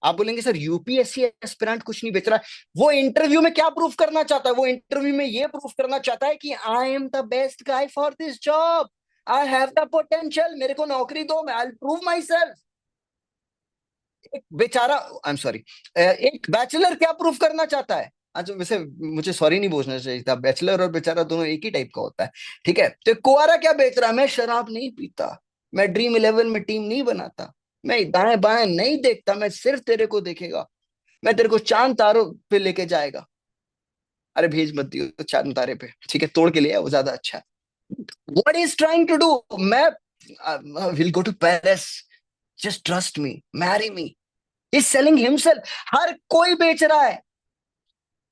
आप बोलेंगे सर यूपीएससी एस्पिरेंट कुछ नहीं बेच रहा है। वो इंटरव्यू में क्या प्रूफ करना चाहता है, वो इंटरव्यू में ये प्रूफ करना चाहता है कि I am the best guy for this job, I have the potential, मेरे को नौकरी दो, मैं I will prove my self. एक बेचारा, आई एम सॉरी, एक बैचलर क्या प्रूफ करना चाहता है। अच्छा वैसे मुझे सॉरी नहीं बोलना चाहिए था, बैचलर और बेचारा दोनों एक ही टाइप का होता है, ठीक है। तो कुआरा क्या बेच रहा है, मैं शराब नहीं पीता, मैं ड्रीम 11 में टीम नहीं बनाता, मैं दाएं बाएं नहीं देखता, मैं सिर्फ तेरे को देखेगा, मैं तेरे को चांद तारों पे लेके जाएगा। अरे भेज मत दियो तो चांद तारे पे, ठीक है, तोड़ के ले वो ज्यादा अच्छा है। What is trying to do, मैं will go to Paris, just trust me, marry me. Is selling himself. हर कोई बेच रहा है।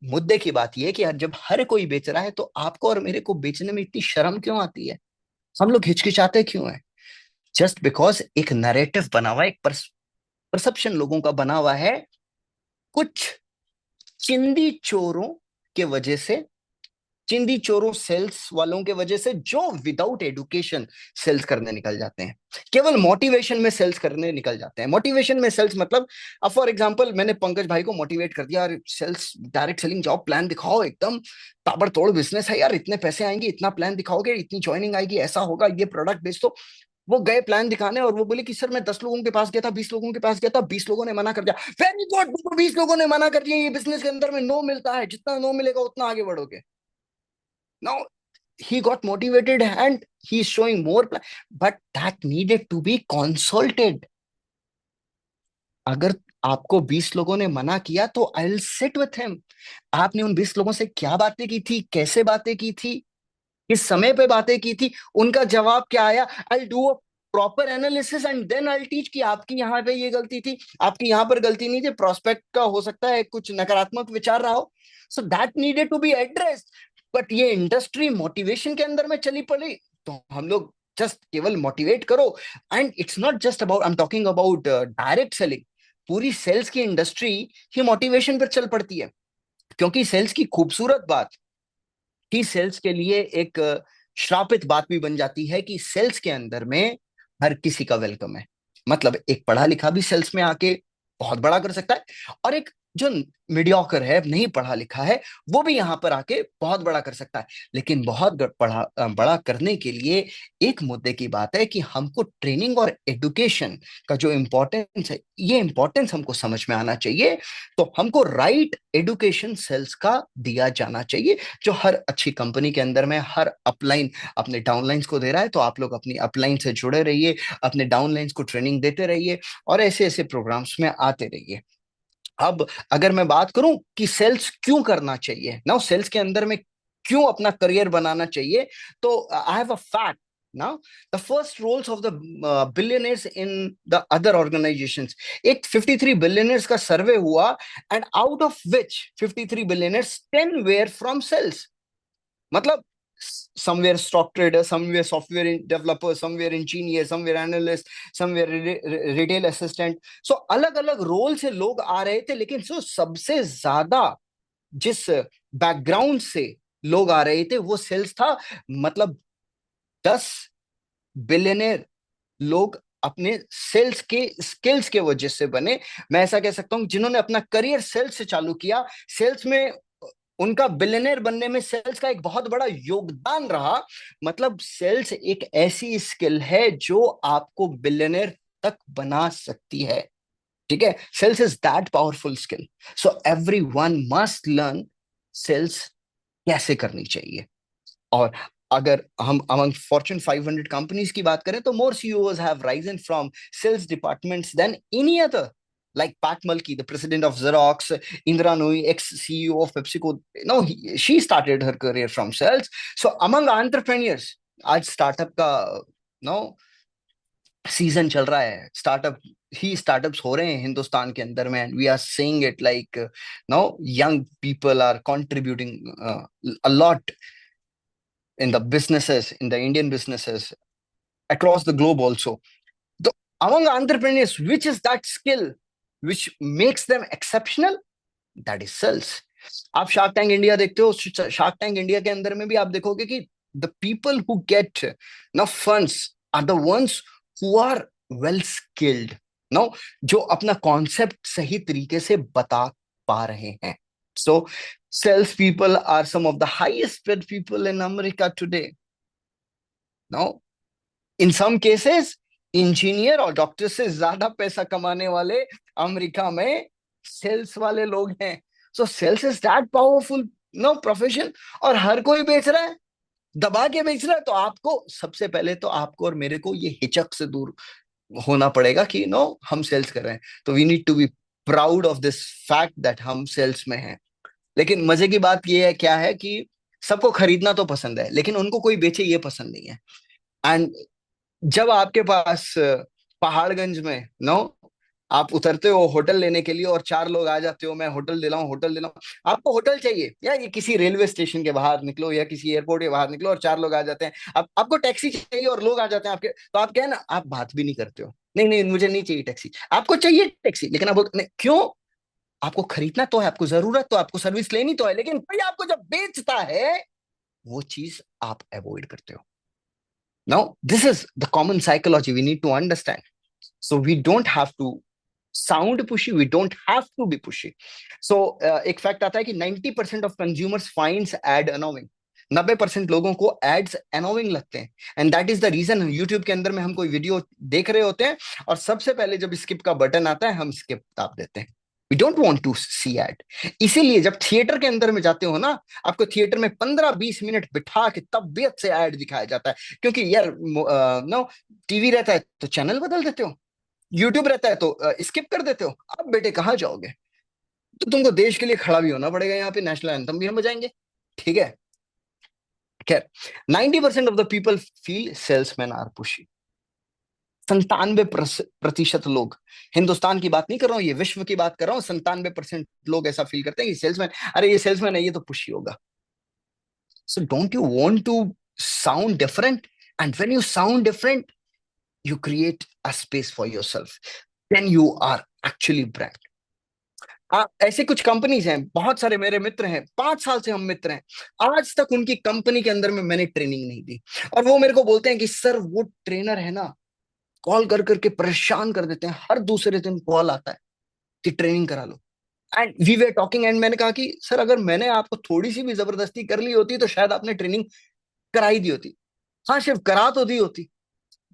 मुद्दे की बात यह है कि जब हर कोई बेच रहा है तो आपको और मेरे को बेचने में इतनी शर्म क्यों आती है, हम लोग हिचकिचाते क्यों हैं? जस्ट बिकॉज एक नैरेटिव बना हुआ है, एक परसेप्शन लोगों का बना हुआ है, कुछ चिंदी चोरों के वजह से, चिंदी चोरों सेल्स वालों के वजह से, जो विदाउट एजुकेशन सेल्स करने निकल जाते हैं, केवल मोटिवेशन में सेल्स करने निकल जाते हैं। मोटिवेशन में सेल्स मतलब, अब फॉर एग्जांपल मैंने पंकज भाई को मोटिवेट कर दिया, यार sales direct selling job plan दिखाओ, एकदम ताबड़तोड़ बिजनेस है यार, इतने पैसे आएंगे, इतना प्लान दिखाओगे, इतनी ज्वाइनिंग आएगी, ऐसा होगा, ये प्रोडक्ट बेच दो। वो गए प्लान दिखाने और वो बोले कि सर मैं 10 लोगों के पास गया था, 20 लोगों के पास गया था, 20 लोगों ने मना कर दिया। वेरी गुड, 20 लोगों ने मना कर दिया, ये बिजनेस के अंदर में नो मिलता है, जितना नो मिलेगा उतना आगे बढ़ोगे। Now he got motivated and he's showing more but that needed to be consulted. अगर आपको 20 लोगों ने मना किया तो I'll sit with him. आपने उन 20 लोगों से क्या बातें की थी, कैसे बातें की थी, किस समय पे बातें की थी, उनका जवाब क्या आया। I'll do a proper analysis and then I'll teach कि आपकी यहाँ पे ये गलती थी, आपकी यहाँ पर गलती नहीं थी, प्रोस्पेक्ट का हो सकता है कुछ नकारात्मक विचार रहा हो, so that needed to be addressed. But ये इंडस्ट्री मोटिवेशन के अंदर में चली पड़ी, तो हम लोग जस्ट केवल मोटिवेट करो। And it's not just about, I am talking about direct selling. पूरी सेल्स की इंडस्ट्री ही मोटिवेशन पर चल पड़ती है, क्योंकि सेल्स की खूबसूरत बात ही सेल्स के लिए एक श्रापित बात भी बन जाती है कि सेल्स के अंदर में हर किसी का वेलकम है। मतलब एक पढ़ा लिखा भी सेल्स में आके बहुत बड़ा कर सकता है, और एक जो मीडियोकर है, नहीं पढ़ा लिखा है, वो भी यहाँ पर आके बहुत बड़ा कर सकता है। लेकिन बहुत बड़ा करने के लिए एक मुद्दे की बात है कि हमको ट्रेनिंग और एडुकेशन का जो इम्पोर्टेंस है, ये इम्पोर्टेंस हमको समझ में आना चाहिए। तो हमको राइट एडुकेशन सेल्स का दिया जाना चाहिए, जो हर अच्छी कंपनी के अंदर में हर अपलाइन अपने डाउनलाइंस को दे रहा है। तो आप लोग अपनी अपलाइन से जुड़े रहिए, अपने डाउनलाइंस को ट्रेनिंग देते रहिए और ऐसे ऐसे प्रोग्राम्स में आते रहिए। अब अगर मैं बात करूं कि सेल्स क्यों करना चाहिए ना, सेल्स के अंदर में क्यों अपना करियर बनाना चाहिए, तो I have a fact now. The first roles of the billionaires in the other organisations, एक 53 बिलियनर्स का सर्वे हुआ, and out of which 53 billionaires 10 were from sales. मतलब somewhere stock trader, somewhere software developer, somewhere engineer, somewhere analyst, somewhere retail assistant. So अलग अलग role से लोग आ रहे थे, लेकिन सो सबसे ज्यादा जिस बैकग्राउंड से लोग आ रहे थे वो सेल्स था। मतलब 10 बिलियनर लोग अपने सेल्स के स्किल्स के वजह से बने। मैं ऐसा कह सकता हूं जिन्होंने अपना करियर सेल्स से चालू किया, सेल्स में उनका बिलियनर बनने में सेल्स का एक बहुत बड़ा योगदान रहा। मतलब सेल्स एक ऐसी स्किल है जो आपको बिलियनर तक बना सकती है। ठीक है, sales is that powerful skill. So everyone must learn sales कैसे करनी चाहिए। और अगर हम अमंग फॉर्च्यून 500 कंपनीज की बात करें तो more CEOs have risen from sales departments than any other, like Pat Mulkey, the president of Xerox, Indra Nooyi, ex-CEO of PepsiCo. No, she started her career from sales. So among entrepreneurs, आज startup का no season चल रहा है, startup ही startups हो रहे हैं हिंदुस्तान के अंदर में, and we are saying it like no young people are contributing a lot in the businesses, in the Indian businesses across the globe also. So among entrepreneurs, which is that skill which makes them exceptional? That is sales. आप shark tank India देखते हो, shark tank India के अंदर में भी आप देखोगे कि the people who get now funds are the ones who are well skilled, no जो अपना कॉन्सेप्ट सही तरीके से बता पा रहे हैं। सो sales people are some of the highest paid people in America today. Now, in some cases, engineer और डॉक्टर से ज्यादा पैसा कमाने वाले अमेरिका में सेल्स वाले लोग हैं। So sales is that powerful no profession, और हर कोई बेच रहा है, दबा के बेच रहा है। तो आपको सबसे पहले तो आपको और मेरे को ये हिचक से दूर होना पड़ेगा कि नो हम सेल्स कर रहे हैं। तो we need to be proud of this fact that हम सेल्स में हैं। लेकिन मजे की बात ये है क्या है कि सबको खरीदना तो पसंद है, लेकिन उनको कोई बेचे ये पसंद नहीं है। एंड जब आपके पास पहाड़गंज में नो आप उतरते हो होटल लेने के लिए और 4 लोग आ जाते हो, मैं होटल दिलाऊं होटल दिलाऊं, आपको होटल चाहिए या ये किसी रेलवे स्टेशन के बाहर निकलो या किसी एयरपोर्ट के बाहर निकलो और 4 लोग आ जाते हैं, आपको टैक्सी चाहिए और लोग आ जाते हैं आपके, तो आप क्या है ना, आप बात भी नहीं करते हो, नहीं नहीं मुझे नहीं चाहिए टैक्सी, आपको चाहिए टैक्सी, लेकिन आप बोलते क्यों, आपको खरीदना तो है, आपको जरूरत तो, आपको सर्विस लेनी तो है, लेकिन भाई आपको जब बेचता है वो चीज आप अवॉइड करते हो। Now this is the common psychology we need to understand. So we don't have to sound pushy, we don't have to be pushy. So एक फैक्ट आता है कि 90% of consumers finds ad annoying. 90% लोगों को ads annoying लगते हैं, and that is the reason YouTube के अंदर में हम कोई वीडियो देख रहे होते हैं और सबसे पहले जब स्किप का बटन आता है हम स्किप दाब देते हैं। We don't want to see ad. इसीलिए जब थिएटर के अंदर में जाते हो ना, आपको थिएटर में 15-20 मिनट बिठा के तबियत से ऐड दिखाया जाता है, क्योंकि यार नो टीवी रहता है तो चैनल बदल देते हो, यूट्यूब रहता है तो स्किप कर देते हो। अब बेटे कहाँ जाओगे, तो तुमको देश के लिए खड़ा भी होना पड़ेगा, यहाँ पे नेशनल एंथम भी हम बजाएंगे। ठीक है, खैर 90% of the people feel salesman are pushy. 97% लोग, हिंदुस्तान की बात नहीं कर रहा हूं, ये विश्व की बात कर रहा हूं, 97% लोग ऐसा फील करते हैं कि सेल्समैन, अरे ये सेल्समैन है, ये तो पुशी होगा। So don't you want to sound different, and when you sound different you create a space for yourself, then you are actually brand। ऐसे कुछ कंपनीज हैं, बहुत सारे मेरे मित्र हैं, 5 साल से हम मित्र हैं, आज तक उनकी कंपनी के अंदर में मैंने ट्रेनिंग नहीं दी, और वो मेरे को बोलते हैं कि सर वो ट्रेनर है ना, कॉल कर करके परेशान कर देते हैं, हर दूसरे दिन कॉल आता है कि ट्रेनिंग करा लो। And we were talking, and मैंने कहा कि सर अगर मैंने आपको थोड़ी सी भी जबरदस्ती कर ली होती तो शायद आपने ट्रेनिंग कराई दी होती। हाँ सिर्फ करा तो दी होती,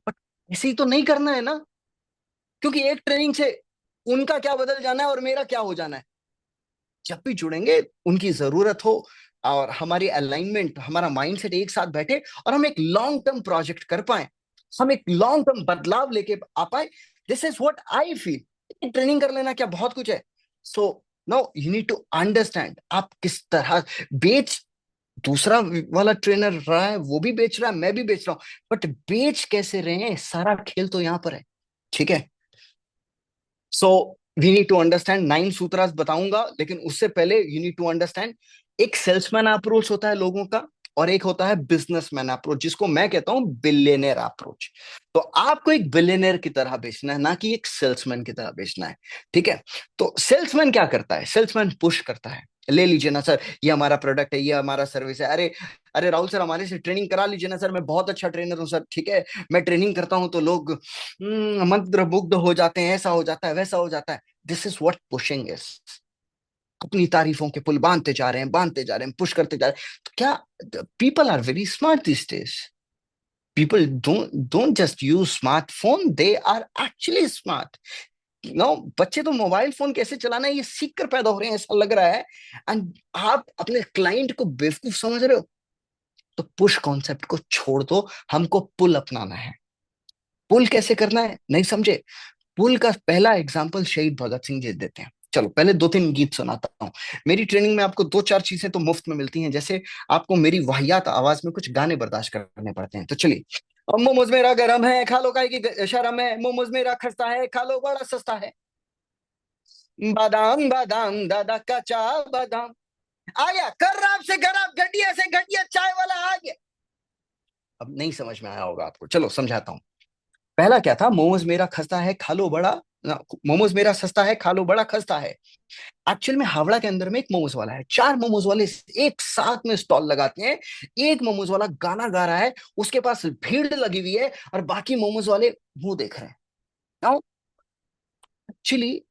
बट ऐसे ही तो नहीं करना है ना, क्योंकि एक ट्रेनिंग से उनका क्या बदल जाना है और मेरा क्या हो जाना है। जब भी जुड़ेंगे उनकी जरूरत हो और हमारी अलाइनमेंट, हमारा माइंडसेट एक साथ बैठे और हम एक लॉन्ग टर्म प्रोजेक्ट कर पाए, हम एक लॉन्ग टर्म बदलाव लेके आ पाए। This is what I feel. Training कर लेना क्या बहुत कुछ है? So no, you need to understand आप किस तरह बेच, दूसरा वाला ट्रेनर रहा है वो भी बेच रहा है, मैं भी बेच रहा हूं, बट बेच कैसे रहे हैं सारा खेल तो यहां पर है। ठीक है, so we need to understand 9 सूत्रास बताऊंगा, लेकिन उससे पहले यू नीड टू अंडरस्टैंड एक सेल्समैन अप्रोच होता है लोगों का और एक होता है बिजनेसमैन अप्रोच, जिसको मैं कहता हूं बिलियनर अप्रोच। तो आपको एक बिलियनर की तरह बेचना है, ना कि एक सेल्समैन की तरह बेचना है। ठीक है, तो सेल्समैन क्या करता है? सेल्समैन पुश करता है, ले लीजिए ना सर, ये हमारा प्रोडक्ट है, ये हमारा सर्विस है, अरे अरे राहुल सर हमारे से ट्रेनिंग करा लीजिए ना सर, मैं बहुत अच्छा ट्रेनर हूँ सर। ठीक है, मैं ट्रेनिंग करता हूँ तो लोग मंत्रमुग्ध हो जाते हैं, ऐसा हो जाता है, वैसा हो जाता है। This is what pushing is. अपनी तारीफों के पुल बांधते जा रहे हैं, बांधते जा रहे हैं, पुश करते जा रहे हैं। तो क्या, people are very smart this days. People don't just use smartphone, they are actually smart. No, बच्चे तो मोबाइल फोन कैसे चलाना है ये सीख कर पैदा हो रहे हैं, ऐसा लग रहा है। एंड आप अपने क्लाइंट को बेवकूफ समझ रहे हो। तो पुश कॉन्सेप्ट को छोड़ दो, हमको पुल अपनाना है। पुल कैसे करना है नहीं समझे? पुल का पहला एग्जांपल शहीद भगत सिंह जी देते हैं। चलो पहले 2-3 गीत सुनाता हूँ। मेरी ट्रेनिंग में आपको 2-4 चीजें तो मुफ्त में मिलती हैं, जैसे आपको मेरी वाहियात आवाज में कुछ गाने बर्दाश्त करने पड़ते हैं। तो चलिए, मोमोज मेरा गरम है, खा लो काहे की शर्म है, मोमोज मेरा खस्ता है, खा लो बड़ा सस्ता है, बादाम बादाम दादा कच्चा बादाम, आ गया खराब से खराब, घटिया से घटिया चाय वाला आ गया। अब नहीं समझ में आया होगा आपको, चलो समझाता हूँ। पहला क्या था? मोमोज मेरा खस्ता है खा लो बड़ा, मोमोज मेरा सस्ता है खा लो बड़ा खस्ता है। एक्चुअल में हावड़ा के अंदर में एक मोमोज वाला है, 4 मोमोज वाले एक साथ में स्टॉल लगाते हैं। एक मोमोज वाला गाना गा रहा है, उसके पास भीड़ लगी हुई है और बाकी मोमोज वाले मुंह देख रहे हैं। Now actually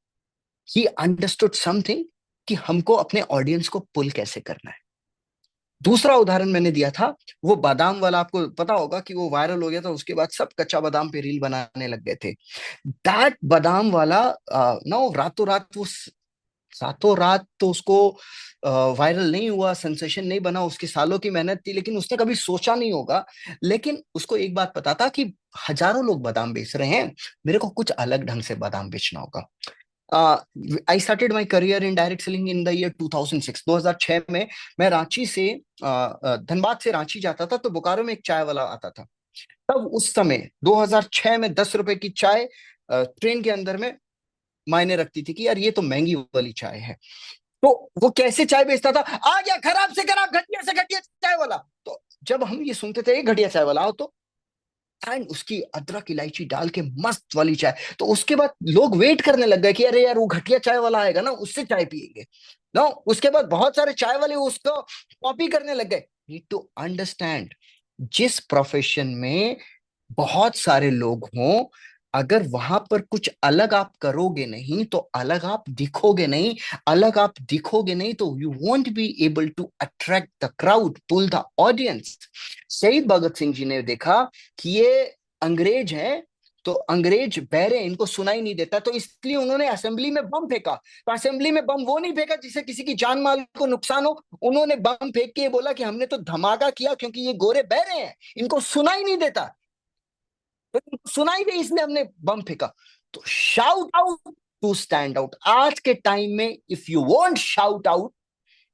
he understood something कि हमको अपने ऑडियंस को पुल कैसे करना है। दूसरा उदाहरण मैंने दिया था, वो बादाम वाला, आपको पता होगा कि वो वायरल हो गया था, उसके बाद सब कच्चा बादाम पे रील बनाने लग गए थे। दैट बादाम वाला नो, रातों रात वो, रातों रात तो उसको वायरल नहीं हुआ, सेंसेशन नहीं बना, उसकी सालों की मेहनत थी, लेकिन उसने कभी सोचा नहीं होगा। लेकिन उसको एक बात पता था कि हजारों लोग बादाम बेच रहे हैं, मेरे को कुछ अलग ढंग से बादाम बेचना होगा। I started my career in direct selling in the year 2006। 2006 में मैं रांची से धनबाद से रांची जाता था, तो बोकारो में एक चाय वाला आता था। तब उस समय 2006 में 10 रुपए की चाय ट्रेन के अंदर में मायने रखती थी कि यार ये तो महंगी वाली चाय है। तो वो कैसे चाय बेचता था? आ गया खराब से खराब, घटिया से घटिया चाय वाला। तो जब हम ये सुनते थे घटिया चाय वाला आओ तो, एंड उसकी अदरक इलायची डाल के मस्त वाली चाय, तो उसके बाद लोग वेट करने लग गए कि अरे यार वो घटिया चाय वाला आएगा ना, उससे चाय पियेंगे ना। उसके बाद बहुत सारे चाय वाले उसको कॉपी करने लग गए। नीड टू अंडरस्टैंड, जिस प्रोफेशन में बहुत सारे लोग हों, अगर वहां पर कुछ अलग आप करोगे नहीं तो अलग आप दिखोगे नहीं, अलग आप दिखोगे नहीं तो you won't be able to attract the crowd, pull the audience. शहीद भगत सिंह जी ने देखा कि ये अंग्रेज हैं, तो अंग्रेज बहरे, इनको सुनाई नहीं देता, तो इसलिए उन्होंने असेंबली में बम फेंका। तो असेंबली में बम वो नहीं फेंका जिससे किसी की जान माल को नुकसान हो, उन्होंने बम फेंक के बोला कि हमने तो धमाका किया क्योंकि ये गोरे बहरे हैं, इनको सुनाई नहीं देता, तो सुनाई दे इसलिए हमने बम फेंका। तो shout out to stand out. आज के टाइम में if you want shout out,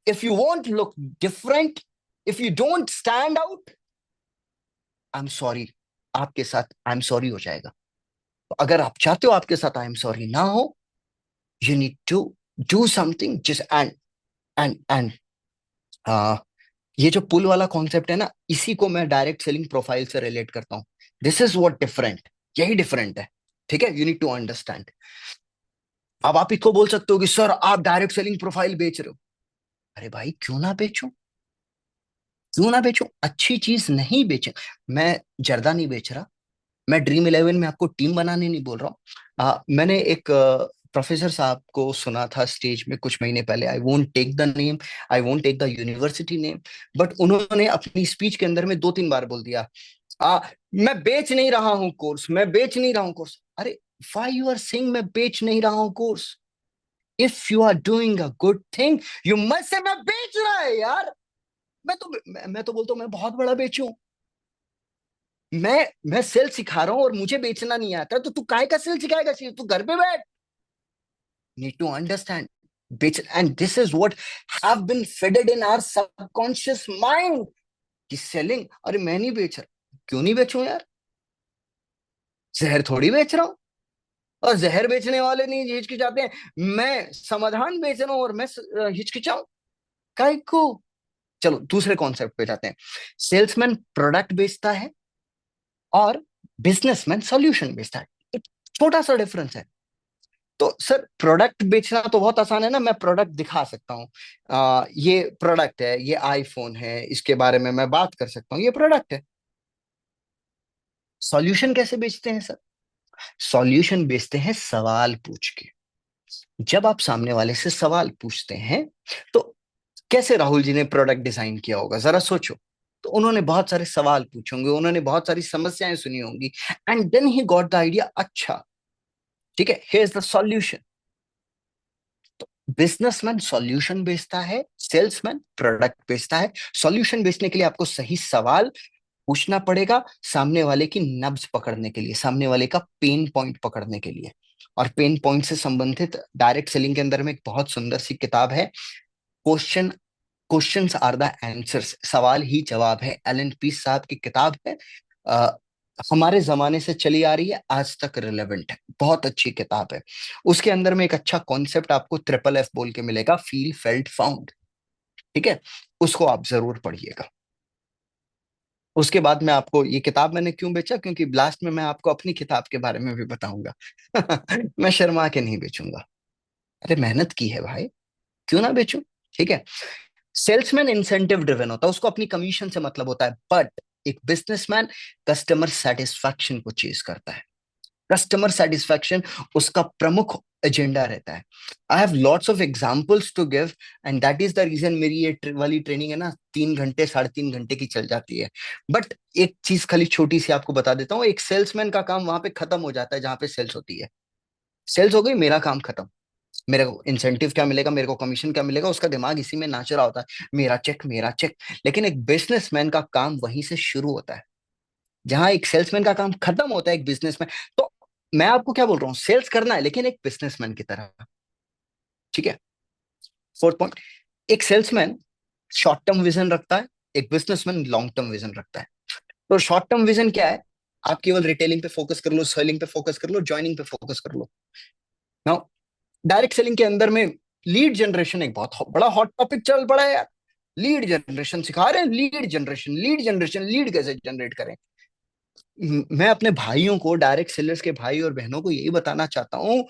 if you want look different, if you don't stand out, I am sorry, आपके साथ आई एम सॉरी हो जाएगा। तो अगर आप चाहते हो आपके साथ आई एम सॉरी ना हो, you need to do something जिस एंड ये जो पुल वाला कॉन्सेप्ट है ना, इसी को मैं डायरेक्ट सेलिंग प्रोफाइल से रिलेट करता हूं। दिस इज व्हाट डिफरेंट, यही डिफरेंट है। ठीक है, यू नीड टू अंडरस्टैंड। अब आप इसको बोल सकते हो कि सर आप डायरेक्ट सेलिंग प्रोफाइल बेच रहे हो। अरे भाई क्यों ना बेचूं, क्यों ना बेचूं, अच्छी चीज नहीं बेचे। मैं जर्दा नहीं बेच रहा, मैं ड्रीम 11 में आपको टीम बनाने नहीं बोल रहा हूँ। मैंने एक प्रोफेसर साहब को सुना था स्टेज में कुछ महीने पहले। I won't take the name, I won't take the university name, but उन्होंने अपनी स्पीच के अंदर में 2-3 बार बोल दिया, आ, मैं बेच नहीं रहा हूं कोर्स, मैं बेच नहीं रहा हूं कोर्स। अरे व्हाई यू आर सेइंग मैं बेच नहीं रहा हूं course? If you are doing a good thing you must say मैं बेच रहा है यार। मैं तो बोलता हूँ मैं बहुत बड़ा बेचूं। मैं सेल सिखा रहा हूं और मुझे बेचना नहीं आता, तो तू काय का सेल सिखाएगा? तू घर पे बैठ। नीड टू अंडरस्टैंड बेच, and this is what have been feeded in our subconscious mind कि सेलिंग, अरे मैं नहीं बेच रहा, क्यों नहीं बेचूं यार? जहर थोड़ी बेच रहा हूं। और जहर बेचने वाले नहीं हिचकिचाते हैं, मैं समाधान बेच रहा हूं और मैं हिचकिचाऊं काय को? चलो दूसरे कॉन्सेप्ट पे जाते हैं। सेल्समैन प्रोडक्ट बेचता है और बिजनेसमैन सॉल्यूशन बेचता है। एक छोटा सा डिफरेंस है। तो सर प्रोडक्ट बेचना तो बहुत आसान है ना, मैं प्रोडक्ट दिखा सकता हूँ, ये प्रोडक्ट है, ये आईफोन है, इसके बारे में मैं बात कर सकता हूँ, ये प्रोडक्ट है। सॉल्यूशन कैसे बेचते हैं सर? सॉल्यूशन बेचते हैं सवाल पूछ के। जब आप सामने वाले से सवाल पूछते हैं तो कैसे राहुल जी ने प्रोडक्ट डिजाइन किया होगा, जरा सोचो। तो उन्होंने बहुत सारे सवाल पूछे होंगे, उन्होंने बहुत सारी समस्याएं सुनी होंगी, and then he got the idea. अच्छा ठीक है, हियर इज द सॉल्यूशन। तो बिजनेसमैन सॉल्यूशन बेचता है, सेल्समैन प्रोडक्ट बेचता है। सॉल्यूशन बेचने के लिए आपको सही सवाल पूछना पड़ेगा, सामने वाले की नब्ज पकड़ने के लिए, सामने वाले का पेन पॉइंट पकड़ने के लिए। और पेन पॉइंट से संबंधित डायरेक्ट सेलिंग के अंदर में एक बहुत सुंदर सी किताब है, question questions are the answers, सवाल ही जवाब है। एलन पीस साहब की किताब है, अ, हमारे जमाने से चली आ रही है, आज तक रिलेवेंट है, बहुत अच्छी किताब है। उसके अंदर में एक अच्छा कॉन्सेप्ट आपको ट्रिपल एफ बोल के मिलेगा, फील फेल्ट फाउंड। ठीक है, उसको आप जरूर पढ़िएगा। उसके बाद मैं आपको ये किताब मैंने क्यों बेचा, क्योंकि लास्ट में मैं आपको अपनी किताब के बारे में भी बताऊंगा। मैं शर्मा के नहीं बेचूंगा। अरे मेहनत की है भाई, क्यों ना बेचूं? ठीक है। सेल्समैन इंसेंटिव ड्रिवन होता है, उसको अपनी कमीशन से मतलब होता है, बट एक बिजनेसमैन कस्टमर सेटिस्फैक्शन को चेज करता है। कस्टमर सेटिस्फैक्शन उसका प्रमुख एजेंडा रहता है। I have lots of examples to give, and that is the reason मेरी ये वाली ट्रेनिंग है ना 3 घंटे 3.5 घंटे की चल जाती है। बट एक चीज खाली छोटी सी आपको बता देता हूँ, एक सेल्समैन का काम वहां पे खत्म हो जाता है जहां पे सेल्स होती है। सेल्स हो गई, मेरा काम खत्म। मेरे को इंसेंटिव क्या मिलेगा, मेरे को कमीशन क्या मिलेगा, उसका दिमाग इसी में नाच रहा होता है, मेरा चेक मेरा चेक। लेकिन एक बिजनेसमैन का काम वहीं से शुरू होता है, जहां एक सेल्समैन का काम खत्म होता है एक बिजनेसमैन। तो मैं आपको क्या बोल रहा हूँ, सेल्स करना है लेकिन एक बिजनेसमैन की तरह। ठीक है। फोर्थ पॉइंट, एक सेल्समैन शॉर्ट टर्म विजन रखता है, एक बिजनेसमैन लॉन्ग टर्म विजन रखता है। तो शॉर्ट टर्म विजन क्या है? आप केवल रिटेलिंग पे फोकस कर लो, सेलिंग पे फोकस कर लो, ज्वाइनिंग पे फोकस कर लो। नाउ डायरेक्ट सेलिंग के अंदर में लीड जनरेशन एक बहुत बड़ा हॉट टॉपिक चल पड़ा है यार। लीड जनरेशन सिखा रहे हैं, lead generation, lead generation, lead कैसे जनरेट करें। मैं अपने भाइयों को, डायरेक्ट सेलर्स के भाई और बहनों को यही बताना चाहता हूं,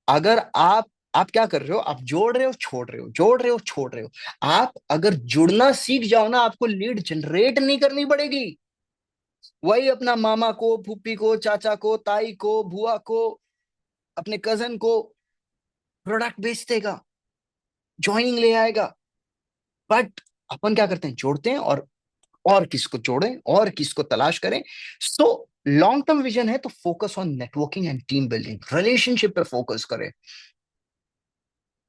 अगर आप क्या कर रहे हो, आप जोड़ रहे हो छोड़ रहे हो, जोड़ रहे हो छोड़ रहे हो। आप अगर जुड़ना सीख जाओ ना, आपको लीड जनरेट नहीं करनी पड़ेगी। वही अपना मामा को, फूफी को, चाचा को, ताई को, बुआ को, अपने कजन को प्रोडक्ट बेच देगा, ज्वाइनिंग ले आएगा। बट अपन क्या करते हैं, जोड़ते हैं, और किसको जोड़ें और किसको तलाश करें। सो लॉन्ग टर्म विजन है तो focus on networking and team building, relationship पे फोकस करें।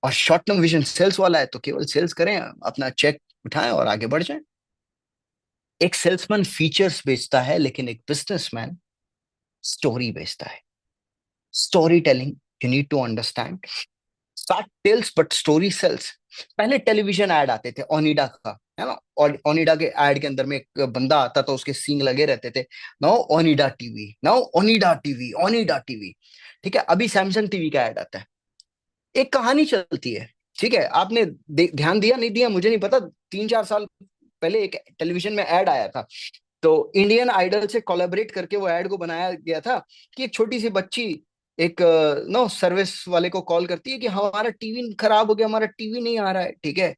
और शॉर्ट टर्म विजन सेल्स वाला है तो केवल सेल्स करें, अपना चेक उठाएं और आगे बढ़ जाएं। एक सेल्समैन फीचर्स बेचता है लेकिन एक बिजनेसमैन स्टोरी बेचता है। Story telling, you need to understand, fact tells but story sells. पहले टेलीविजन ऐड आते थे, ओनिडा का है ना, और ओनिडा के ऐड के अंदर में एक बंदा आता था, उसके सींग लगे रहते थे, now Onida TV, now Onida TV, Onida TV. ठीक है, अभी सैमसंग टीवी का ऐड आता है। एक कहानी चलती है, ठीक है, आपने ध्यान दिया नहीं दिया मुझे नहीं पता, 3-4 साल पहले एक टेलीविजन में ऐड आया था, तो इंडियन आइडल से कोलैबोरेट करके वो ऐड को बनाया गया था कि एक छोटी सी बच्ची एक नो सर्विस वाले को कॉल करती है कि हमारा टीवी खराब हो गया, हमारा टीवी नहीं आ रहा है। ठीक है,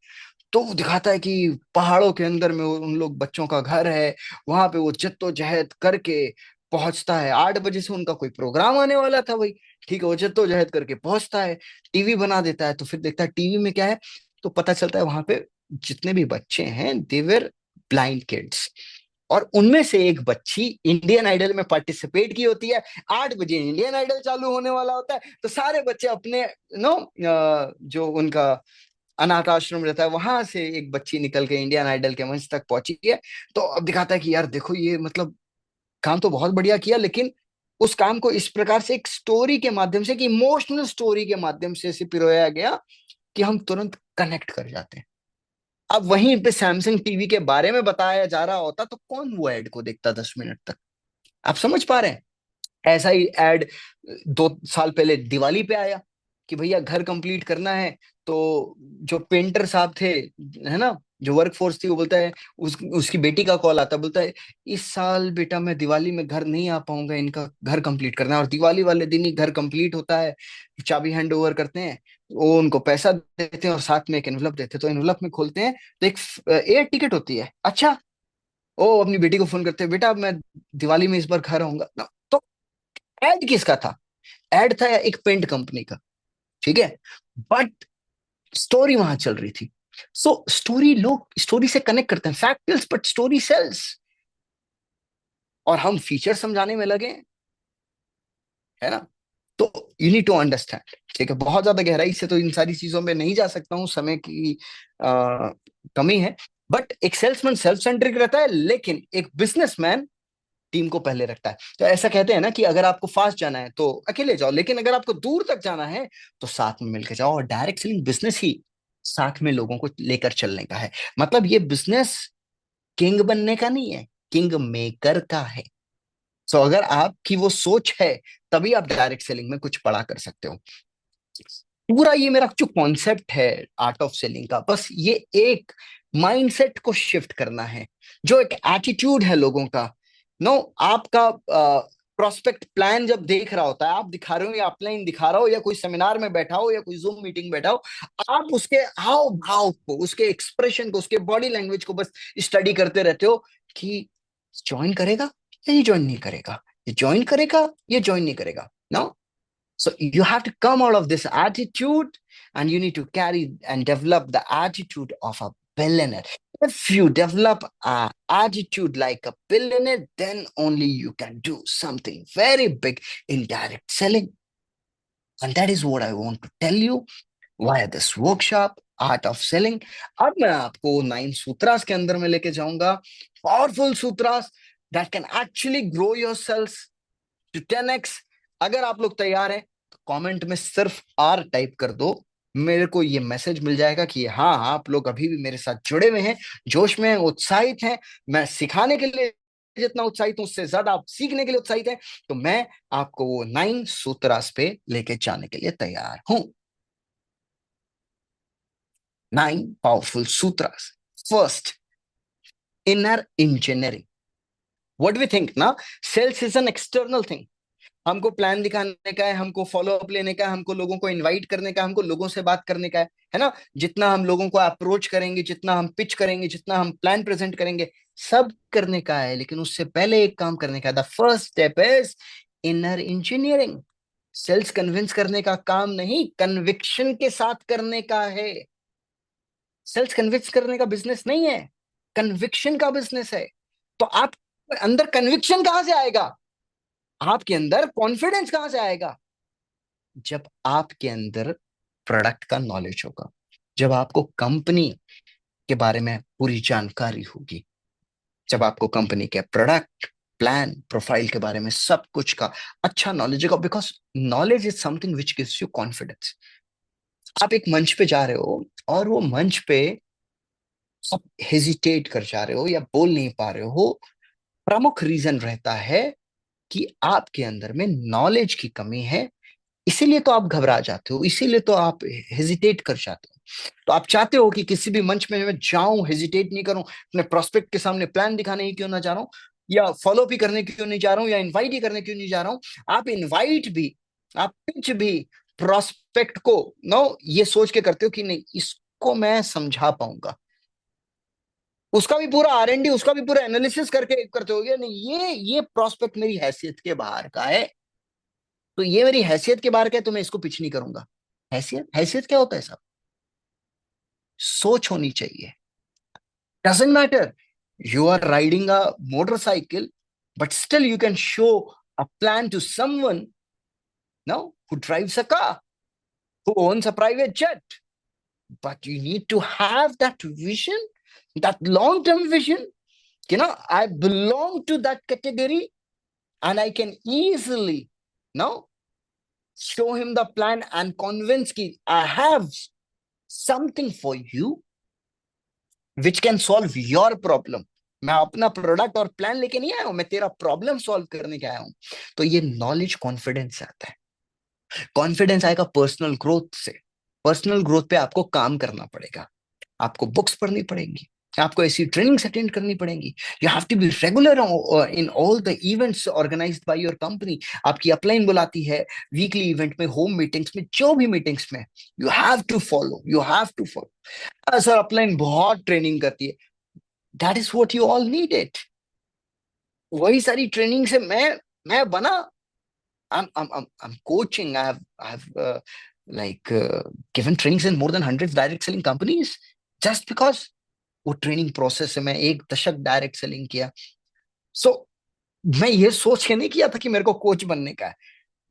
तो वो दिखाता है कि पहाड़ों के अंदर में उन लोग बच्चों का घर है, वहां पे वो जद्दोजहद करके पहुंचता है। 8 बजे से उनका कोई प्रोग्राम आने वाला था भाई, ठीक है, वो जद्दोजहद करके पहुंचता है, टीवी बना देता है, तो फिर देखता है टीवी में क्या है, तो पता चलता है वहां पे जितने भी बच्चे हैं दे वर ब्लाइंड किड्स, और उनमें से एक बच्ची इंडियन आइडल में पार्टिसिपेट की होती है। 8 बजे इंडियन आइडल चालू होने वाला होता है, तो सारे बच्चे अपने जो उनका अनाथ आश्रम रहता है वहां से एक बच्ची निकल के इंडियन आइडल के मंच तक पहुंची है। तो अब दिखाता है कि यार देखो ये मतलब काम तो बहुत बढ़िया किया, लेकिन उस काम को इस प्रकार से एक स्टोरी के माध्यम से, कि इमोशनल स्टोरी के माध्यम से इसे पिरोया गया कि हम तुरंत कनेक्ट कर जाते हैं। अब वहीं पे सैमसंग टीवी के बारे में बताया जा रहा होता तो कौन वो एड को देखता 10 मिनट तक? आप समझ पा रहे हैं? ऐसा ही एड 2 साल पहले दिवाली पे आया कि भैया घर कंप्लीट करना है, तो जो पेंटर साहब थे, है ना, जो वर्क फोर्स थी, वो बोलता है, उसकी बेटी का कॉल आता है, बोलता है इस साल बेटा मैं दिवाली में घर नहीं आ पाऊंगा, इनका घर कंप्लीट करना है। और दिवाली वाले दिन ही घर कंप्लीट होता है, चाबी हैंड ओवर करते हैं, वो उनको पैसा देते हैं और साथ में एक एनवलप देते हैं। तो एनवलप में खोलते हैं तो एक एयर टिकट होती है। अच्छा, ओ अपनी बेटी को फोन करते हैं, बेटा मैं दिवाली में इस बार घर आऊंगा ना। तो एड किसका था? एड था एक पेंट कंपनी का, ठीक है, बट स्टोरी वहां चल रही थी। सो स्टोरी, लोग स्टोरी से कनेक्ट करते हैं, फैक्ट्स बट स्टोरी सेल्स। और हम फीचर समझाने में लगे हैं, है ना। तो यू नीड टू अंडरस्टैंड, ठीक है। बहुत ज्यादा गहराई से तो इन सारी चीजों में नहीं जा सकता हूँ, समय की कमी है। बट एक सेल्समैन सेल्फ सेंट्रिक रहता है, लेकिन एक बिजनेसमैन टीम को पहले रखता है। तो ऐसा कहते हैं ना कि अगर आपको फास्ट जाना है तो अकेले जाओ, लेकिन अगर आपको दूर तक जाना है तो साथ में मिलकर जाओ। और डायरेक्ट सेलिंग बिजनेस ही साथ में लोगों को लेकर चलने का है। मतलब ये बिजनेस किंग बनने का नहीं है, किंग मेकर का है। सो अगर आपकी वो सोच है, तभी आप डायरेक्ट सेलिंग में कुछ बड़ा कर सकते हो। पूरा ये मेरा जो कॉन्सेप्ट है आर्ट ऑफ सेलिंग का, बस ये एक माइंडसेट को शिफ्ट करना है, जो एक एटीट्यूड है लोगों का। नो, आपका प्रोस्पेक्ट प्लान जब देख रहा होता है, आप दिखा रहे हो या अपलाइन दिखा रहा हो, या कोई सेमिनार में बैठा हो या कोई जूम मीटिंग बैठा हो, आप उसके हाव भाव को, उसके एक्सप्रेशन को, उसके बॉडी लैंग्वेज को बस स्टडी करते रहते हो कि ज्वाइन करेगा या ये ज्वाइन नहीं करेगा, ये ज्वाइन करेगा, ये ज्वाइन नहीं करेगा। No, so you have to come out of this attitude, and you need to carry and develop the attitude of a billionaire. If you develop an attitude like a billionaire, then only you can do something very big in direct selling. And that is what I want to tell you via this workshop, Art of Selling. अब मैं आपको 9 सूत्रास के अंदर में लेके जाऊंगा, powerful सूत्रास that can actually grow yourselves to 10x. अगर आप लोग तैयार हैं तो कमेंट में सिर्फ आर टाइप कर दो, मेरे को ये मैसेज मिल जाएगा कि हाँ, आप लोग अभी भी मेरे साथ जुड़े हुए हैं, जोश में हैं, उत्साहित हैं। मैं सिखाने के लिए जितना उत्साहित हूं, उससे ज्यादा आप सीखने के लिए उत्साहित हैं। तो मैं आपको वो 9 सूत्रास पे लेके जाने के लिए तैयार हूं। 9 पावरफुल सूत्रास। First, inner engineering. What we think ना, sales is an external thing. हमको प्लान दिखाने का है, हमको फॉलो अप लेने का है, हमको लोगों को इनवाइट करने का है, हमको लोगों से बात करने का है ना। जितना हम लोगों को अप्रोच करेंगे, जितना हम पिच करेंगे, जितना हम प्लान प्रेजेंट करेंगे, सब करने का है। लेकिन उससे पहले एक काम करने का है। The first step is inner engineering. Sales convince करने का काम नहीं, कन्विक्शन के साथ करने का है। सेल्स कन्विंस करने का बिजनेस नहीं है, कन्विक्शन का बिजनेस है। तो आप अंदर कन्विक्शन कहां से आएगा, आपके अंदर कॉन्फिडेंस कहां से आएगा? जब आपके अंदर प्रोडक्ट का नॉलेज होगा, जब आपको कंपनी के बारे में पूरी जानकारी होगी, जब आपको कंपनी के प्रोडक्ट, प्लान, प्रोफाइल के बारे में सब कुछ का अच्छा नॉलेज होगा। Because knowledge is something which gives you confidence. आप एक मंच पे जा रहे हो और वो मंच पे आप हेजिटेट कर जा रहे हो या बोल नहीं पा रहे हो, प्रमुख रीजन रहता है कि आपके अंदर में नॉलेज की कमी है। इसीलिए तो आप घबरा जाते हो, इसीलिए तो आप हेजिटेट कर जाते हो। तो आप चाहते हो कि किसी भी मंच में मैं जाऊं, हेजिटेट नहीं करूं, अपने प्रोस्पेक्ट के सामने प्लान दिखाने ही क्यों ना जा रहा हूं, या फॉलो भी करने क्यों नहीं जा रहा हूं, या इनवाइट ही करने क्यों नहीं जा रहा हूं। आप इनवाइट भी, आप पिच भी प्रोस्पेक्ट को ये सोच के करते हो कि नहीं, इसको मैं समझा पाऊंगा। उसका भी पूरा R&D, उसका भी पूरा एनालिसिस करके करते हो, नहीं ये प्रोस्पेक्ट मेरी हैसियत के बाहर का है, तो ये मेरी हैसियत के बाहर का है, तो मैं इसको पिच नहीं करूंगा। हैसियत, हैसियत क्या होता है साहब? सोच होनी चाहिए। Doesn't matter, you are riding a motorcycle, but still you can show a plan to someone, no, who drives a car, who owns a private jet. But you need to have that vision, that long term vision. I belong to that category, and I can easily now show him the plan and convince ki I have something for you which can solve your problem. मैं अपना product और plan लेके नहीं आया हूं, मैं तेरा problem solve करने के आया हूं। तो ये नॉलेज कॉन्फिडेंस से आता है। कॉन्फिडेंस आएगा पर्सनल ग्रोथ से। पर्सनल ग्रोथ पे आपको काम करना पड़ेगा, आपको बुक्स पढ़नी पड़ेंगी, आपको ऐसी ट्रेनिंग्स अटेंड करनी पड़ेंगी। You have to be regular in all the events organised by your company. आपकी अपलाइन बुलाती है वीकली इवेंट में, होम मीटिंग्स में, जो भी मीटिंग्स में, you have to follow, you have to follow. Sir upline बहुत ट्रेनिंग करती है, that is what you all need it. वही सारी ट्रेनिंग से मैं बना। I'm coaching. I've given trainings in more than 100 direct selling companies just because वो training process से मैं 1 दशक डायरेक्ट सेलिंग किया। सो मैं ये सोच के नहीं किया था कि मेरे को कोच बनने का है,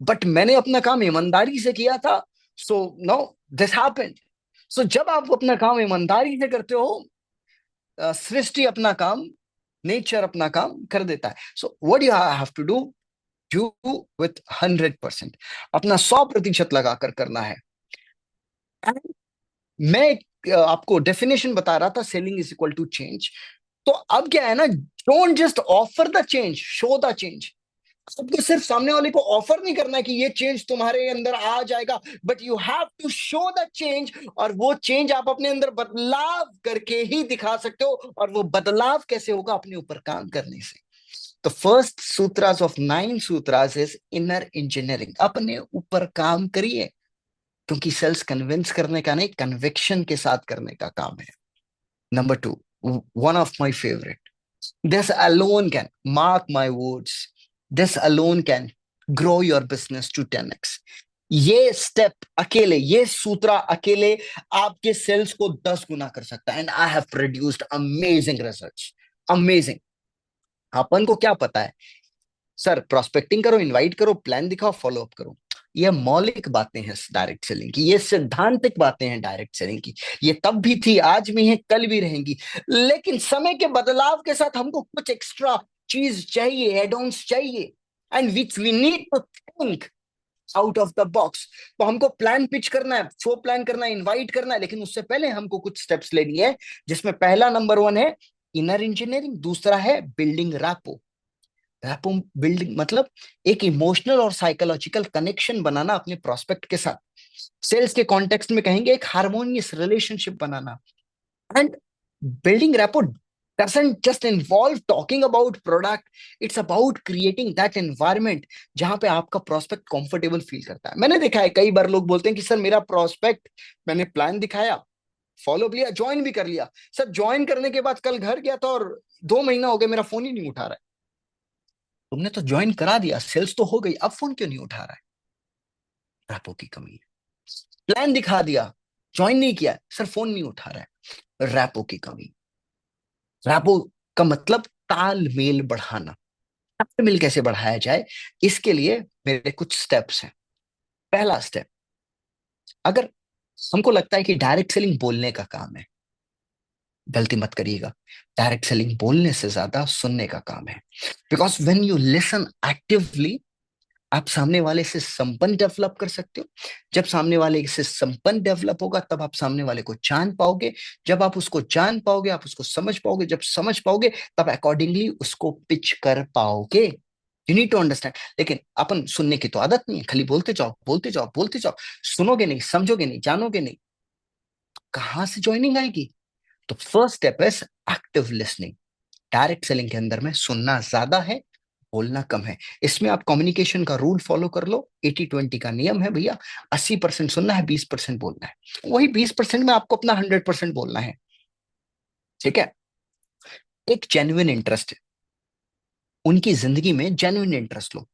बट मैंने अपना काम ईमानदारी से किया था। So know this happened. सो जब आप अपना काम ईमानदारी से करते हो, सृष्टि अपना काम, नेचर अपना काम कर देता है। So what you have to do, do with 100%, अपना 100% लगाकर करना है। मैं आपको डेफिनेशन बता रहा था, selling is equal to change. तो अब क्या है ना, don't just offer the change, show the change. आपको सिर्फ सामने वाले को ऑफर नहीं करना है कि ये चेंज तुम्हारे अंदर आ जाएगा, but you have to show the change. और वो चेंज आप अपने अंदर बदलाव करके ही दिखा सकते हो। और वो बदलाव कैसे होगा? अपने ऊपर काम करने से। तो फर्स्ट सूत्रास ऑफ 9 सूत्रास इज इनर इंजीनियरिंग। अपने ऊपर काम करिए, क्योंकि सेल्स कन्विंस करने का नहीं, कन्विक्शन के साथ करने का काम है। Number 2, one of my favorite, this alone can, mark my words, this alone can grow your business to 10x. ये स्टेप अकेले, ये सूत्रा अकेले आपके सेल्स को 10 गुना कर सकता है। And I have produced amazing results, amazing. अपन को क्या पता है सर, प्रोस्पेक्टिंग करो, इनवाइट करो, प्लान दिखाओ, फॉलो अप करो। ये मौलिक बातें हैं डायरेक्ट सेलिंग की, ये सिद्धांतिक बातें हैं डायरेक्ट सेलिंग की। ये तब भी थी, आज भी है, कल भी रहेंगी। लेकिन समय के बदलाव के साथ हमको कुछ एक्स्ट्रा चीज चाहिए, एड ऑन्स चाहिए, and which we need to think out of the box. तो हमको प्लान पिच करना है, शो प्लान करना है, इन्वाइट करना है, लेकिन उससे पहले हमको कुछ स्टेप्स लेनी है, जिसमें पहला नंबर 1 है इनर इंजीनियरिंग, दूसरा है बिल्डिंग रैपो। रैपो बिल्डिंग मतलब एक इमोशनल और साइकोलॉजिकल कनेक्शन बनाना अपने प्रोस्पेक्ट के साथ। सेल्स के कॉन्टेक्स्ट में कहेंगे एक harmonious relationship banana. And building rapport doesn't just involve talking about product, it's about creating that environment जहां पे आपका प्रोस्पेक्ट कंफर्टेबल फील करता है। मैंने देखा है कई बार लोग बोलते हैं कि सर मेरा प्रोस्पेक्ट, मैंने प्लान दिखाया, फॉलो लिया, ज्वाइन भी कर लिया, सर ज्वाइन करने के बाद कल घर गया था और 2 महीना हो गया, मेरा फोन ही नहीं उठा रहा है। तुमने तो ज्वाइन करा दिया, सेल्स तो हो गई, अब फोन क्यों नहीं उठा रहा है? रैपो की कमी है। प्लान दिखा दिया, ज्वाइन नहीं किया, सर फोन नहीं उठा रहा है, रैपो की कमी। रैपो का मतलब तालमेल बढ़ाना। तालमेल कैसे बढ़ाया जाए, इसके लिए मेरे कुछ स्टेप्स हैं। पहला स्टेप, अगर हमको लगता है कि डायरेक्ट सेलिंग बोलने का काम है, गलती मत करिएगा। डायरेक्ट सेलिंग बोलने से ज्यादा सुनने का काम है। Because when you listen actively, आप सामने वाले से संपर्क डेवलप कर सकते हो। जब सामने वाले से संपर्क डेवलप होगा, तब आप सामने वाले को जान पाओगे। जब आप उसको जान पाओगे, आप उसको समझ पाओगे। जब समझ पाओगे, तब अकॉर्डिंगली उसको पिच कर पाओगे। You need to understand. लेकिन अपन सुनने की तो आदत नहीं है, खाली बोलते जाओ, बोलते जाओ, बोलते जाओ, सुनोगे नहीं, समझोगे नहीं, जानोगे नहीं, तो कहां से ज्वाइनिंग आएगी? तो first step is active listening. Direct selling के अंदर में सुनना ज्यादा है, बोलना कम है। इसमें आप कम्युनिकेशन का रूल फॉलो कर लो। 80-20 का नियम है भैया। 80% सुनना है, 20% बोलना है। वही 20% में आपको अपना 100% बोलना है। ठीक है? एक जेन्युइन इंटरेस्ट है, उनकी जिंदगी में जेन्युइन इंटरेस्ट लो।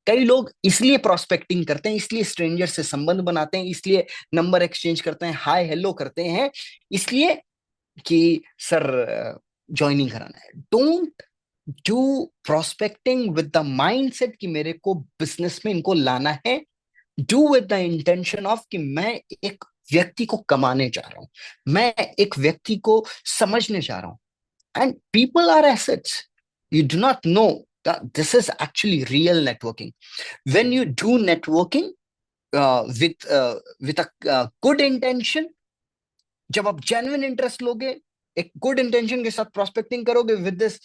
कई लोग इसलिए प्रोस्पेक्टिंग करते हैं, इसलिए स्ट्रेंजर से संबंध बनाते हैं, इसलिए नंबर एक्सचेंज करते हैं, हाय हेलो करते हैं, इसलिए कि सर ज्वाइनिंग कराना है। Don't do prospecting with the mindset कि मेरे को बिजनेस में इनको लाना है। Do with the intention of कि मैं एक व्यक्ति को कमाने जा रहा हूं, मैं एक व्यक्ति को समझने जा रहा हूं। And people are assets, you do not know that this is actually real networking. When you do networking with a good intention, जब आप genuine interest लोगे, एक good intention के साथ prospecting करोगे with this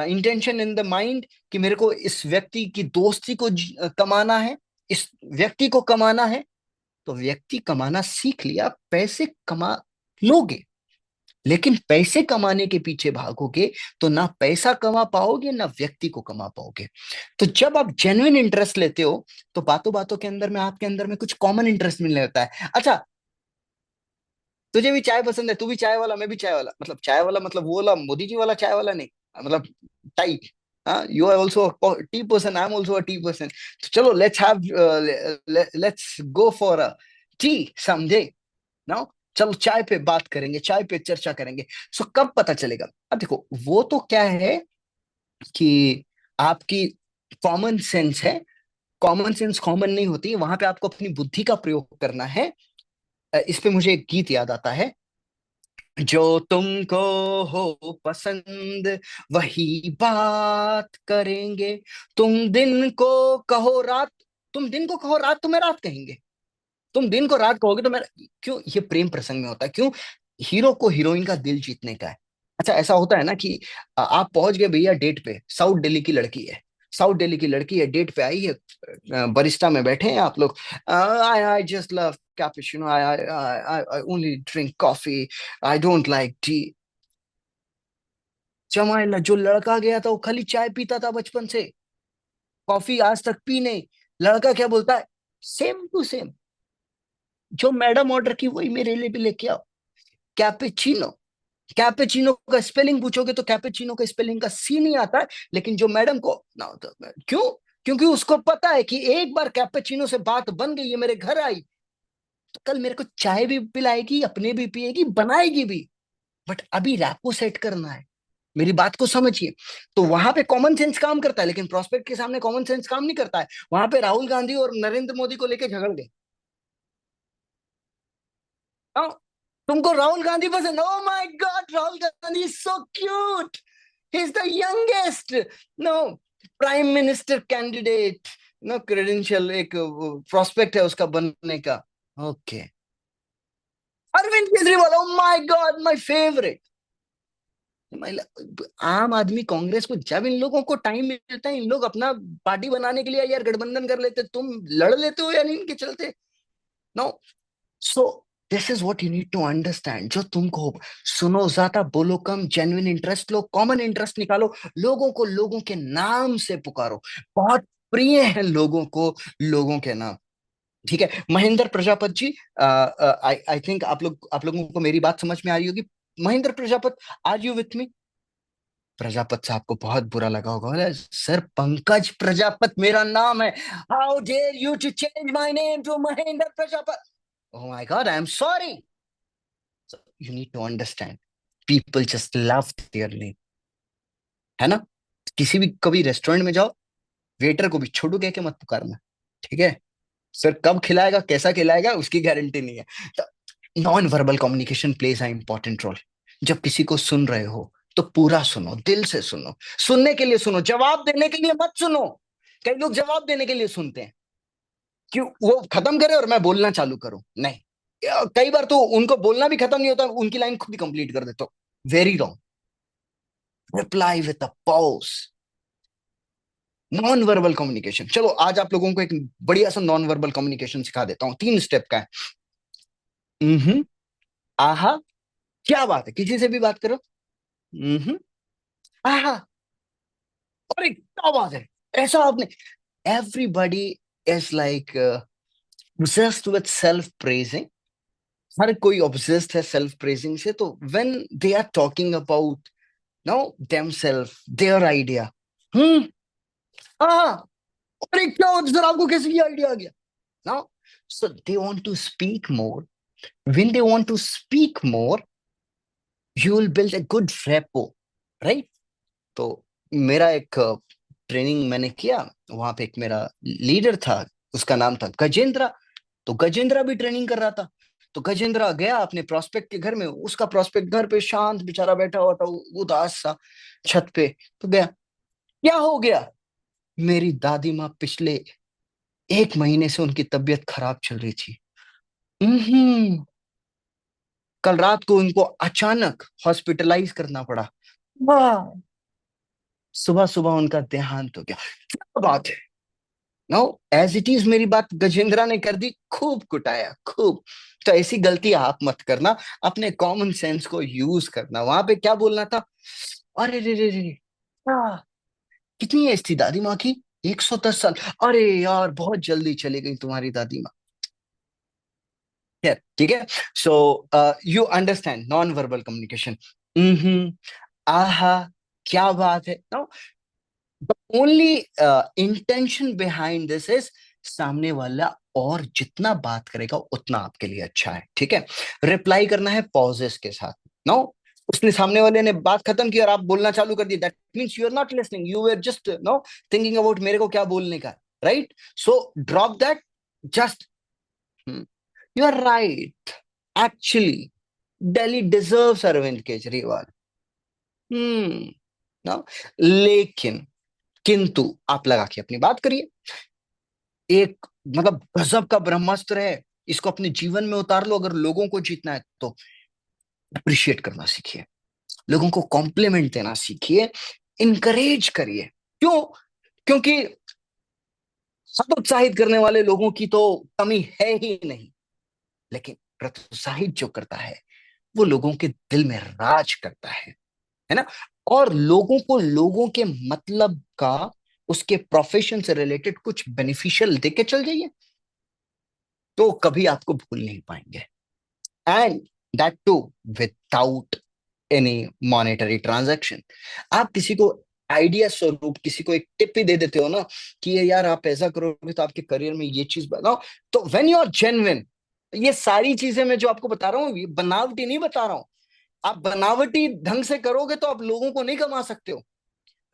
intention in the mind कि मेरे को इस व्यक्ति की दोस्ती को कमाना है, इस व्यक्ति को कमाना है, तो व्यक्ति कमाना सीख लिया, पैसे कमा लोगे। लेकिन पैसे कमाने के पीछे भागोगे तो ना पैसा कमा पाओगे ना व्यक्ति को कमा पाओगे। तो जब आप जेन्युइन इंटरेस्ट लेते हो तो बातों बातों के अंदर में आपके अंदर में कुछ कॉमन इंटरेस्ट मिलने लगता है। अच्छा, तुझे भी चाय पसंद है, तू भी चाय वाला, मैं भी चाय वाला, मतलब चाय वाला मतलब वो वाला मोदी जी वाला चाय वाला नहीं, मतलब tie. You are also tea person, I am also a tea person. तो चलो let's go for a tea someday now. चलो चाय पे बात करेंगे, चाय पे चर्चा करेंगे। सो कब पता चलेगा? अब देखो, वो तो क्या है कि आपकी कॉमन सेंस है। कॉमन सेंस कॉमन नहीं होती, वहां पे आपको अपनी बुद्धि का प्रयोग करना है। इस पे मुझे एक गीत याद आता है, जो तुमको हो पसंद वही बात करेंगे, तुम दिन को कहो रात, तुम दिन को कहो रात, तुम्हें रात कहेंगे, तुम दिन को रात कहोगे तो मैं क्यों। ये प्रेम प्रसंग में होता है। क्यों? हीरो को हीरोइन का दिल जीतने का है। अच्छा, ऐसा होता है ना कि आप पहुंच गए भैया डेट पे, साउथ दिल्ली की लड़की है, साउथ दिल्ली की लड़की है, डेट पे आई है, बरिस्टा में बैठे हैं आप लोग, I I just love cappuccino, I I I only drink coffee, I don't like tea. जमाइला, जो लड़का गया था वो खाली चाय पीता था बचपन से, कॉफी आज तक पी नहीं। लड़का क्या बोलता है? सेम टू सेम, जो मैडम ऑर्डर की वही मेरे लिए भी लेके आओ, कैपेचिनो। कैपेचिनो का स्पेलिंग पूछोगे तो कैपेचिनो का स्पेलिंग का सी नहीं आता है, लेकिन जो मैडम को क्यों? क्योंकि उसको पता है कि एक बार कैपेचिनो से बात बन गई, ये मेरे घर आई तो कल मेरे को चाय भी पिलाएगी, अपने भी पिएगी, बनाएगी भी। बट अभी रैपो सेट करना है। मेरी बात को समझिए। तो वहां पे कॉमन सेंस काम करता है, लेकिन प्रोस्पेक्ट के सामने कॉमन सेंस काम नहीं करता है। वहां पे राहुल गांधी और नरेंद्र मोदी को लेके झगड़ गए। हाँ, तुमको राहुल गांधी पसंद? Oh my God, Rahul Gandhi is so cute, he is the youngest no prime minister candidate, no credential, एक प्रोस्पेक्ट है उसका बनने का। Okay, Arvind Kejriwal, oh my God, my favourite. Aam Aadmi Congress को, जब इन लोगों को टाइम मिलता है, इन लोग अपना पार्टी बनाने के लिए यार गठबंधन कर लेते। तुम लड़ लेते हो या नहीं इनके चलते? No. So this is what you need to understand. जो तुमको सुनो, ज्यादा बोलो कम, जेन्युइन इंटरेस्ट लो, कॉमन इंटरेस्ट निकालो, लोगों को लोगों के नाम से पुकारो। बहुत प्रिय है लोगों को लोगों के नाम। ठीक है, महेंद्र प्रजापत जी, आई थिंक आप लोगों को मेरी बात समझ में आ रही होगी। Mahendra Prajapat, are you with me? Prajapat साहब को बहुत बुरा लगा होगा, बोले सर पंकज प्रजापत मेरा नाम है, how dare you to change my name to Mahendra Prajapat. Oh my God, I'm sorry. So you need to understand. People just love their name. है ना? किसी भी कभी रेस्टोरेंट में जाओ, वेटर को भी छोटू कह के मत पुकारना। ठीक है? सर कब खिलाएगा, कैसा खिलाएगा, उसकी गारंटी नहीं है। तो non verbal communication plays a important role. जब किसी को सुन रहे हो तो पूरा सुनो, दिल से सुनो, सुनने के लिए सुनो, जवाब देने के लिए मत सुनो। कई लोग जवाब देने के लिए सुनते हैं, क्यों वो खत्म करे और मैं बोलना चालू करूं। नहीं, कई बार तो उनको बोलना भी खत्म नहीं होता, उनकी लाइन खुद ही कंप्लीट कर देते हो। Very wrong. Reply with a pause. Non verbal communication. चलो आज आप लोगों को एक बढ़िया सा नॉन वर्बल कम्युनिकेशन सिखा देता हूं, 3 स्टेप का है। आहा, क्या बात है, किसी से भी बात करो। आहा, अरे क्या बात है, ऐसा आपने। Everybody is like obsessed with self praising. हर कोई obsessed है self praising से। तो when they are talking about now themselves, their idea, हाँ, अरे क्या होता सर, आपको कैसे ये आइडिया आ गया? Now so they want to speak more. When they want to speak more, you will build a good rapport, right? तो मेरा एक ट्रेनिंग मैंने किया, वहां पे एक मेरा लीडर था, उसका नाम था गजेंद्रा. तो गजेंद्रा भी ट्रेनिंग कर रहा था. तो गजेंद्रा गया अपने प्रोस्पेक्ट के घर में. उसका प्रोस्पेक्ट घर पे शांत बेचारा बैठा हुआ था, उदास सा छत पे. तो गया, क्या हो गया? मेरी दादी माँ पिछले 1 महीने से उनकी तबीयत खराब चल रही थी. कल रात को उनको अचानक हॉस्पिटलाइज करना पड़ा. वाह! सुबह सुबह उनका देहांत हो गया. क्या बात है. नो, एज इट इज मेरी बात गजेंद्रा ने कर दी, खूब कुटाया, खूब. तो ऐसी गलती आप मत करना, अपने कॉमन सेंस को यूज करना. वहां पे क्या बोलना था? अरे रे रे रे, आ, कितनी एज थी दादी माँ की? 110 साल. अरे यार, बहुत जल्दी चली गई तुम्हारी दादी माँ. ठीक है. So you understand non verbal communication. आहा, क्या बात है. No, the only intention behind this is सामने वाला और जितना बात करेगा उतना आपके लिए अच्छा है. ठीक है. रिप्लाई करना है पॉजेस के साथ. नो, उसने सामने वाले ने बात खत्म की और आप बोलना चालू कर दिया, that means you are not listening, you are just no thinking about मेरे को क्या बोलने का, right? So drop that. Just, you are right, actually Delhi deserves Arvind Kejriwal. ना, लेकिन किंतु आप लगा के अपनी बात करिए. एक मतलब गजब का ब्रह्मास्त्र है, इसको अपने जीवन में उतार लो. अगर लोगों को जीतना है तो अप्रिशिएट करना सीखिए, लोगों को कॉम्प्लीमेंट देना सीखिए, इनकरेज करिए. क्यों? क्योंकि हतोत्साहित करने वाले लोगों की तो कमी है ही नहीं, लेकिन प्रोत्साहित जो करता है वो लोगों के दिल में राज करता है ना. और लोगों को लोगों के मतलब का, उसके प्रोफेशन से रिलेटेड कुछ बेनिफिशियल देके चल जाइए, तो कभी आपको भूल नहीं पाएंगे. And that too without any monetary transaction. आप किसी को आइडिया स्वरूप किसी को एक टिप ही दे देते हो ना, कि ये यार आप ऐसा करोगे तो आपके करियर में ये चीज बनाओ. तो व्हेन यू आर जेन्युइन, ये सारी चीजें मैं जो आपको बता रहा हूँ, ये बनावटी नहीं बता रहा हूं. आप बनावटी ढंग से करोगे तो आप लोगों को नहीं कमा सकते हो.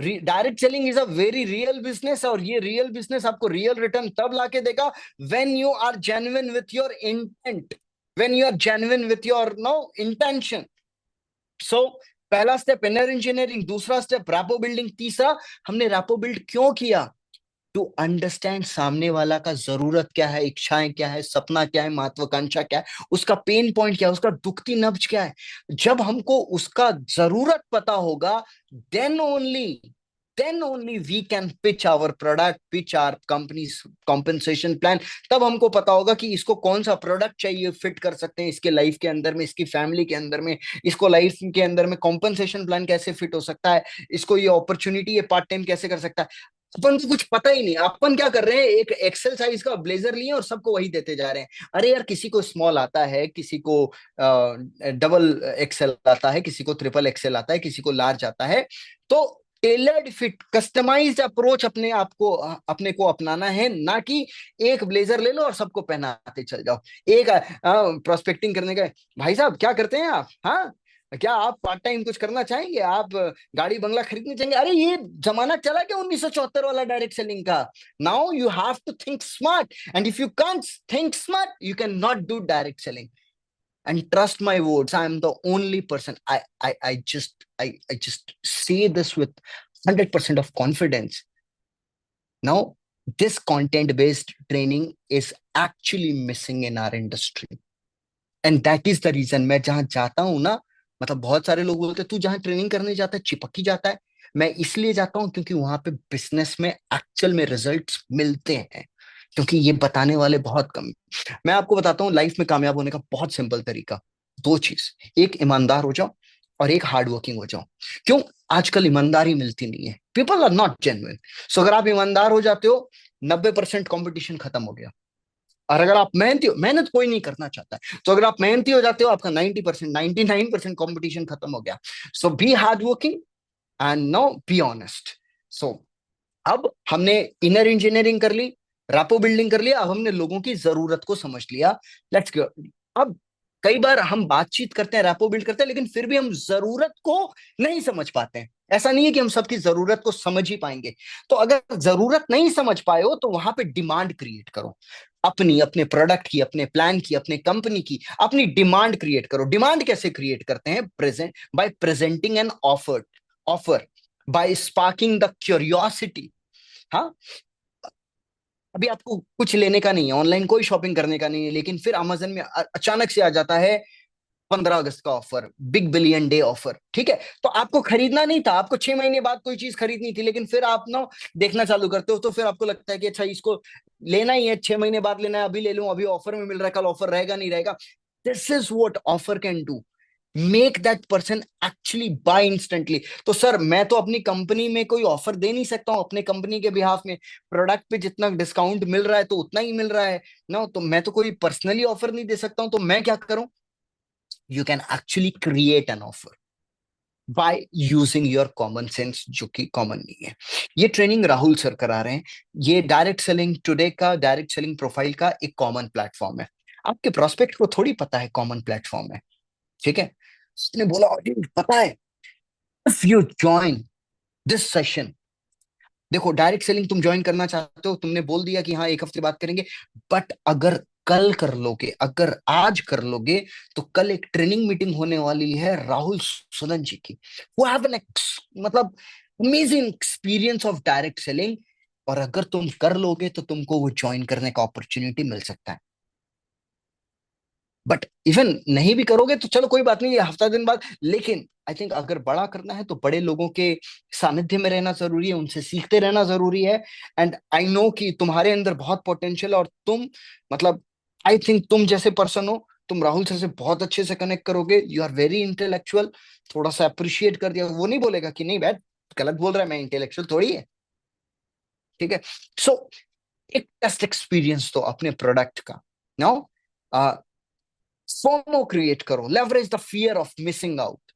Direct selling is a very real business, और ये रियल बिजनेस आपको रियल रिटर्न तब लाके देगा when you are genuine with your intent, when you are genuine with your know intention. So पहला स्टेप इनर इंजीनियरिंग, दूसरा स्टेप रैपो बिल्डिंग, तीसरा हमने रैपो बिल्ड क्यों किया? टू अंडरस्टैंड सामने वाला का जरूरत क्या है, इच्छाएं क्या है, सपना क्या है, महत्वाकांक्षा क्या है, उसका पेन पॉइंट क्या है, उसका दुखती नब्ज क्या है. जब हमको उसका जरूरत पता होगा, then only we can pitch our product, pitch our company's compensation plan. तब हमको पता होगा कि इसको कौन सा प्रोडक्ट चाहिए, फिट कर सकते हैं इसके लाइफ के अंदर में, इसकी फैमिली के अंदर में, इसको लाइफ के अंदर में कॉम्पेंसेशन प्लान कैसे फिट हो सकता है, इसको ये अपॉर्चुनिटी ये पार्ट टाइम कैसे कर सकता है. अपन को कुछ पता ही नहीं. अपन क्या कर रहे हैं, एक एक्सेल साइज का ब्लेजर लिए और सबको वही देते जा रहे हैं. अरे यार, किसी को स्मॉल आता है, किसी को डबल एक्सेल आता है, किसी को ट्रिपल एक्सेल आता है, किसी को लार्ज आता है. तो टेलर्ड फिट कस्टमाइज्ड अप्रोच अपने को अपनाना है, ना कि एक ब्लेजर ले लो और सबको पहनाते चल जाओ. एक प्रोस्पेक्टिंग करने का, भाई साहब क्या करते हैं आप? हाँ, क्या आप पार्ट टाइम कुछ करना चाहेंगे? आप गाड़ी बंगला खरीदने चाहेंगे? अरे ये जमाना चला क्या 1974 वाला डायरेक्ट सेलिंग का? Now you have to think smart, and if you can't think smart you can not do direct selling. And trust my words, I am the only person. I just say this with 100% of confidence. Now, this content-based training is actually missing in our industry, and that is the reason मैं जहां जाता हूं ना, मतलब बहुत सारे लोग बोलते हैं तू जहां ट्रेनिंग करने जाता है चिपक ही जाता है. मैं इसलिए जाता हूं क्योंकि वहां पे बिजनेस में एक्चुअल में रिजल्ट्स मिलते हैं, क्योंकि ये बताने वाले बहुत कम. मैं आपको बताता हूँ लाइफ में कामयाब होने का बहुत सिंपल तरीका. 2 चीज, एक ईमानदार हो जाओ और एक हार्ड वर्किंग हो जाओ. क्यों? आजकल ईमानदारी मिलती नहीं है, पीपल आर नॉट जेन्युइन. सो अगर आप ईमानदार हो जाते हो, 90% कॉम्पिटिशन खत्म हो गया. और अगर आप मेहनती हो, मेहनत कोई नहीं करना चाहता है, तो अगर आप मेहनती हो जाते हो, आपका 90%, 99% कॉम्पिटिशन खत्म हो गया. So be hard working and know be honest. So अब हमने इनर इंजीनियरिंग कर ली, रैपो बिल्डिंग कर लिया, अब हमने लोगों की जरूरत को समझ लिया। Let's go. अब कई बार हम बातचीत करते हैं, रैपो बिल्ड करते हैं, लेकिन फिर भी हम जरूरत को नहीं समझ पाते हैं। ऐसा नहीं है कि हम सबकी जरूरत को समझ ही पाएंगे। तो अगर जरूरत नहीं समझ पाए हो तो वहां पे डिमांड क्रिएट करो, अपनी, अपने प्रोडक्ट की, अपने प्लान की, अपने कंपनी की, अपनी डिमांड क्रिएट करो। डिमांड कैसे क्रिएट करते हैं? Present by presenting an offer, by sparking the curiosity. हाँ, अभी आपको कुछ लेने का नहीं है, ऑनलाइन कोई शॉपिंग करने का नहीं है, लेकिन फिर अमेजन में अचानक से आ जाता है 15 अगस्त का offer, big billion day offer. ठीक है, तो आपको खरीदना नहीं था, आपको 6 महीने बाद कोई चीज खरीदनी थी, लेकिन फिर आप ना देखना चालू करते हो, तो फिर आपको लगता है कि अच्छा इसको लेना ही है, 6 महीने बाद लेना है, अभी ले लूं, अभी ऑफर में मिल रहा है, कल ऑफर रहेगा नहीं रहेगा। This is what offer can do, make that person actually buy instantly. तो सर मैं तो अपनी कंपनी में कोई ऑफर दे नहीं सकता हूँ, अपने कंपनी के बिहाफ में प्रोडक्ट पे जितना डिस्काउंट मिल रहा है तो उतना ही मिल रहा है ना, तो मैं तो कोई पर्सनली ऑफर नहीं दे सकता हूँ, तो मैं क्या करूं? You can actually create an offer by using your common sense, जो कि कॉमन नहीं है। ये ट्रेनिंग राहुल सर करा रहे हैं। ये डायरेक्ट सेलिंग टुडे का, डायरेक्ट सेलिंग प्रोफाइल का एक कॉमन प्लेटफॉर्म है। आपके प्रोस्पेक्ट को थोड़ी पता है कॉमन प्लेटफॉर्म है, ठीक है? उसने बोला "अरे, पता है, if you join this session". देखो, डायरेक्ट सेलिंग तुम ज्वाइन करना चाहते हो, तुमने बोल दिया कि हाँ 1 हफ्ते बात करेंगे, बट अगर कल कर लोगे, अगर आज कर लोगे, तो कल एक ट्रेनिंग मीटिंग होने वाली है राहुल सुनन जी की। वो हैव एन मतलब amazing experience of direct selling, और अगर तुम कर लोगे तो तुमको वो ज्वाइन करने का अपॉर्चुनिटी मिल सकता है। बट इवन नहीं भी करोगे तो चलो कोई बात नहीं, ये हफ्ता दिन बाद, लेकिन आई थिंक अगर बड़ा करना है तो बड़े लोगों के सानिध्य में रहना जरूरी है, उनसे सीखते रहना जरूरी है। एंड आई नो कि तुम्हारे अंदर बहुत पोटेंशियल, और तुम मतलब आई थिंक तुम जैसे पर्सन हो, तुम राहुल सर से बहुत अच्छे से कनेक्ट करोगे। You are very intellectual. थोड़ा सा अप्रिशिएट कर दिया, वो नहीं बोलेगा कि नहीं बैठ गलत बोल रहा है, मैं इंटेलेक्चुअल थोड़ी है। ठीक है, सो एक टेस्ट एक्सपीरियंस तो अपने प्रोडक्ट का नो, फोमो क्रिएट करो, leverage the fear of missing out.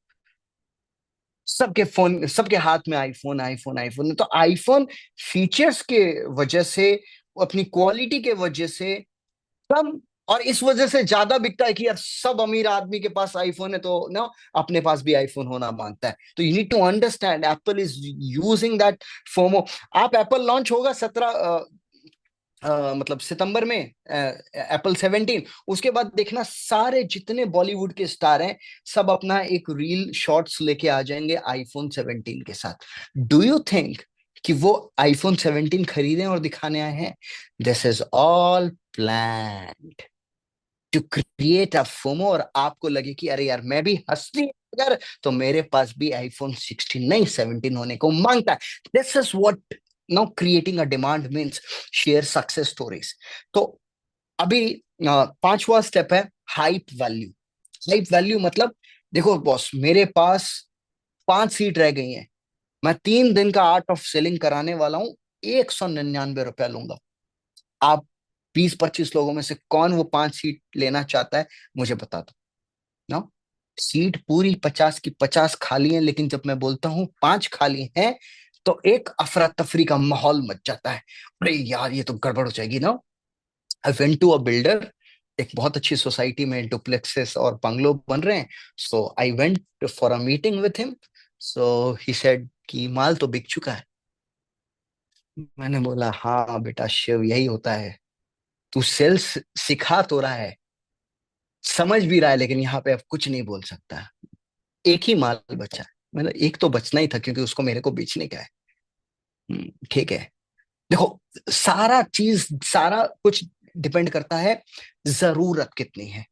सबके फोन, सबके हाथ में आईफोन आईफोन आईफोन, तो आईफोन फीचर्स के वजह से, अपनी क्वालिटी के वजह से कम, और इस वजह से ज्यादा बिकता है कि यार सब अमीर आदमी के पास आईफोन है, तो ना अपने पास भी आईफोन होना मांगता है। तो you need to understand Apple is using that FOMO. आप एप्पल लॉन्च होगा 17 मतलब सितंबर में, एप्पल 17, उसके बाद देखना सारे जितने बॉलीवुड के स्टार हैं सब अपना एक रील शॉर्ट्स लेके आ जाएंगे आईफोन 17 के साथ। डू यू थिंक कि वो आईफोन 17 खरीदें और दिखाने आए हैं? This is all planned to create a FOMO, और आपको लगे कि अरे यार मैं भी हंसती अगर तो मेरे पास भी आईफोन 16 नहीं 17 होने को मांगता है। This is what now creating a demand means, share success stories. तो अभी पांचवा स्टेप है हाइप वैल्यू। हाइप वैल्यू मतलब, देखो बॉस मेरे पास 5 सीट रह गई हैं, मैं 3 दिन का आर्ट ऑफ सेलिंग कराने वाला हूं, 199 रुपया लूंगा। आप 20-25 लोगों में से कौन वो 5 सीट लेना चाहता है, मुझे बता दो ना। सीट पूरी 50 की 50 खाली हैं, लेकिन जब मैं बोलता हूं 5 खाली हैं तो एक अफरा तफरी का माहौल मच जाता है। अरे यार ये तो गड़बड़ हो जाएगी ना। I went to a builder, एक बहुत अच्छी सोसाइटी में डुप्लेक्सेस और बंगलो बन रहे हैं, so I went for a meeting with him. So he said कि माल तो बिक चुका है। मैंने बोला हाँ बेटा शिव, यही होता है, तू सेल्स सिखा तो रहा है, समझ भी रहा है, लेकिन यहाँ पे अब कुछ नहीं बोल सकता। एक ही माल बचा है, मतलब एक तो बचना ही था क्योंकि उसको मेरे को बेचने का है। ठीक है, देखो सारा चीज, सारा कुछ डिपेंड करता है जरूरत कितनी है।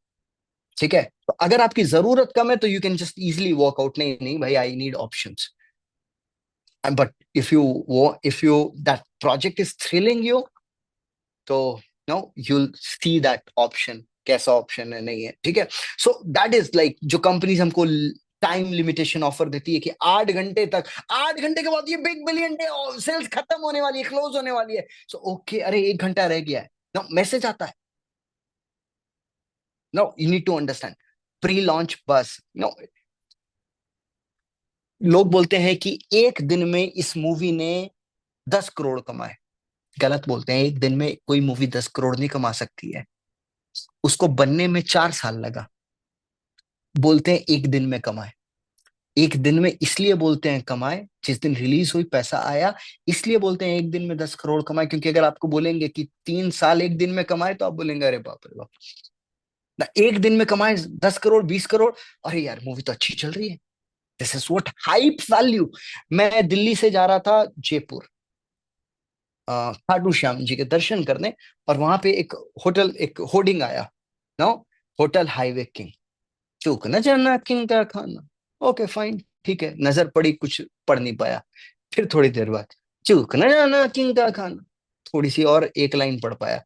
ठीक है, तो अगर आपकी जरूरत कम है तो you can just easily walk out, नहीं नहीं भाई I need options. But if you that project is thrilling you, तो know you'll see that option कैसा ऑप्शन है, नहीं है। ठीक है, सो दैट इज लाइक जो कंपनीज हमको टाइम लिमिटेशन ऑफर देती है कि 8 घंटे तक, 8 घंटे के बाद ये बिग बिलियन डे सेल्स खत्म होने वाली है, क्लोज होने वाली है। सो ओके, अरे 1 घंटा रह गया है, नो मैसेज आता है। No you need to understand pre launch बस। नो लोग बोलते हैं कि एक दिन में इस मूवी ने 10 करोड़ कमाए। गलत बोलते हैं, एक दिन में कोई मूवी 10 करोड़ नहीं कमा सकती है, उसको बनने में 4 साल लगा। बोलते हैं एक दिन में कमाए, एक दिन में इसलिए बोलते हैं कमाए, जिस दिन रिलीज हुई पैसा आया, इसलिए बोलते हैं एक दिन में 10 करोड़ कमाए। क्योंकि अगर आपको बोलेंगे कि 3 साल एक दिन में कमाए, तो आप बोलेंगे अरे बाप रे बाप, ना एक दिन में कमाए 10 करोड़ 20 करोड़, अरे यार मूवी तो अच्छी चल रही है। This is what hype value. मैं दिल्ली से जा रहा था जयपुर, खाटू श्याम जी के दर्शन करने, और वहां पे एक होटल, एक होर्डिंग आया, नो, होटल हाईवे किंग, चूक न जाना किंग का खाना। ओके फाइन, ठीक है, नजर पड़ी, कुछ पढ़ नहीं पाया। फिर थोड़ी देर बाद, चूक न जाना किंग का खाना, थोड़ी सी और एक लाइन पढ़ पाया।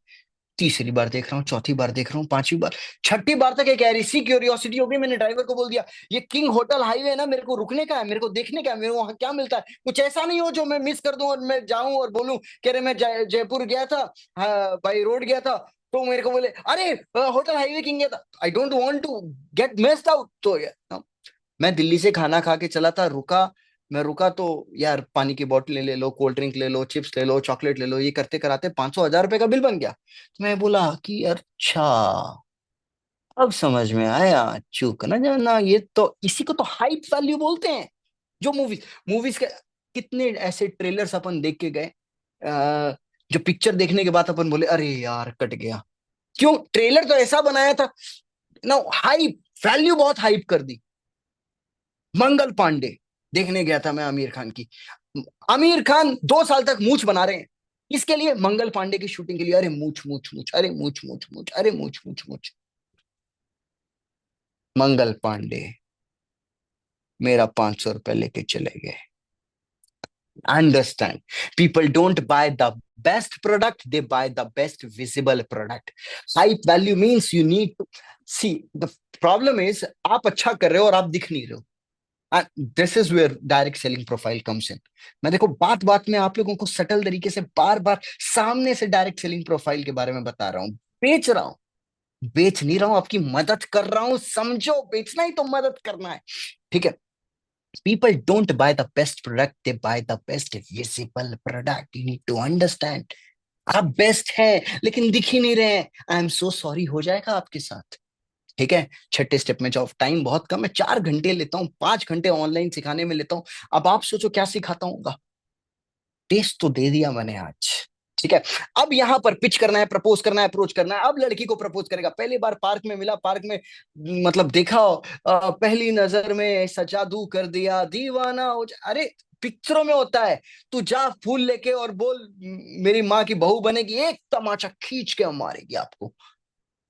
तीसरी बार देख रहा हूँ, चौथी बार देख रहा हूँ, पांचवी बार, छठी बार तक एक ऐसी क्यूरियोसिटी हो गई, मैंने ड्राइवर को बोल दिया ये किंग होटल हाईवे है ना, मेरे को रुकने का है, मेरे को देखने का है, मेरे को वहां क्या मिलता है, कुछ ऐसा नहीं हो जो मैं मिस कर दूं और मैं जाऊं और बोलूं कह रहे मैं जयपुर गया था, बाई रोड गया था, तो मेरे को बोले अरे होटल हाईवे किंग गया था। I don't want to get missed out. तो मैं दिल्ली से खाना खा के चला था, रुका, मैं रुका तो यार पानी की बोतल ले लो, कोल्ड ड्रिंक ले लो, चिप्स ले लो, चॉकलेट ले लो, ये करते कराते 500 1000 रुपए का बिल बन गया। तो मैं बोला कि अच्छा, अब समझ में आया, चूक ना जाना, ये तो इसी को तो हाइप वैल्यू बोलते हैं। जो मूवीज मूवीज के कितने ऐसे ट्रेलर्स अपन देख के गए, जो पिक्चर देखने के बाद अपन बोले अरे यार कट गया, क्यों? ट्रेलर तो ऐसा बनाया था ना, हाइप वैल्यू बहुत हाइप कर दी। मंगल पांडे देखने गया था मैं, आमिर खान की। आमिर खान 2 साल तक मूछ बना रहे हैं, इसके लिए, मंगल पांडे की शूटिंग के लिए, अरे मूछ मूछ मूछ, अरे मूछ मूछ मूछ, अरे मूछ मूछ मूछ। मंगल पांडे मेरा 500 रुपए लेके चले गए। Understand, people don't buy the best product, they buy the best visible product. Hype value means you need to see, the problem is आप अच्छा कर रहे हो और आप दिख नहीं रहे हो। This is where direct selling profile comes in. मैं देखो बात बात में आप लोगों को सटल तरीके से बार बार सामने से डायरेक्ट सेलिंग प्रोफाइल के बारे में बता रहा हूँ। बेच रहा हूँ, बेच नहीं रहा हूं, आपकी मदद कर रहा हूं, समझो, बेचना ही तो मदद करना है, ठीक है। People don't buy the best product, they buy the best visible product. You need to understand, आप बेस्ट हैं लेकिन दिख ही नहीं रहे हैं, आई एम सो सॉरी, हो जाएगा आपके साथ, ठीक है। छठे स्टेप में जाओ, टाइम बहुत कम है, 4 घंटे लेता हूँ, 5 घंटे ऑनलाइन सिखाने में लेता हूँ। अब आप सोचो क्या सिखाता हूँ, टेस्ट तो दे दिया मैंने आज, ठीक है। अब यहां पर पिच करना है, प्रपोज करना है, अप्रोच करना है। अब लड़की को प्रपोज करेगा, पहली बार पार्क में मिला, पार्क में मतलब देखा, पहली नजर में ऐसा जादू कर दिया, दीवाना हो अरे पिक्चरों में होता है, तू जा फूल लेके और बोल मेरी माँ की बहू बनेगी, एक तमाचा खींच के मारेगी आपको।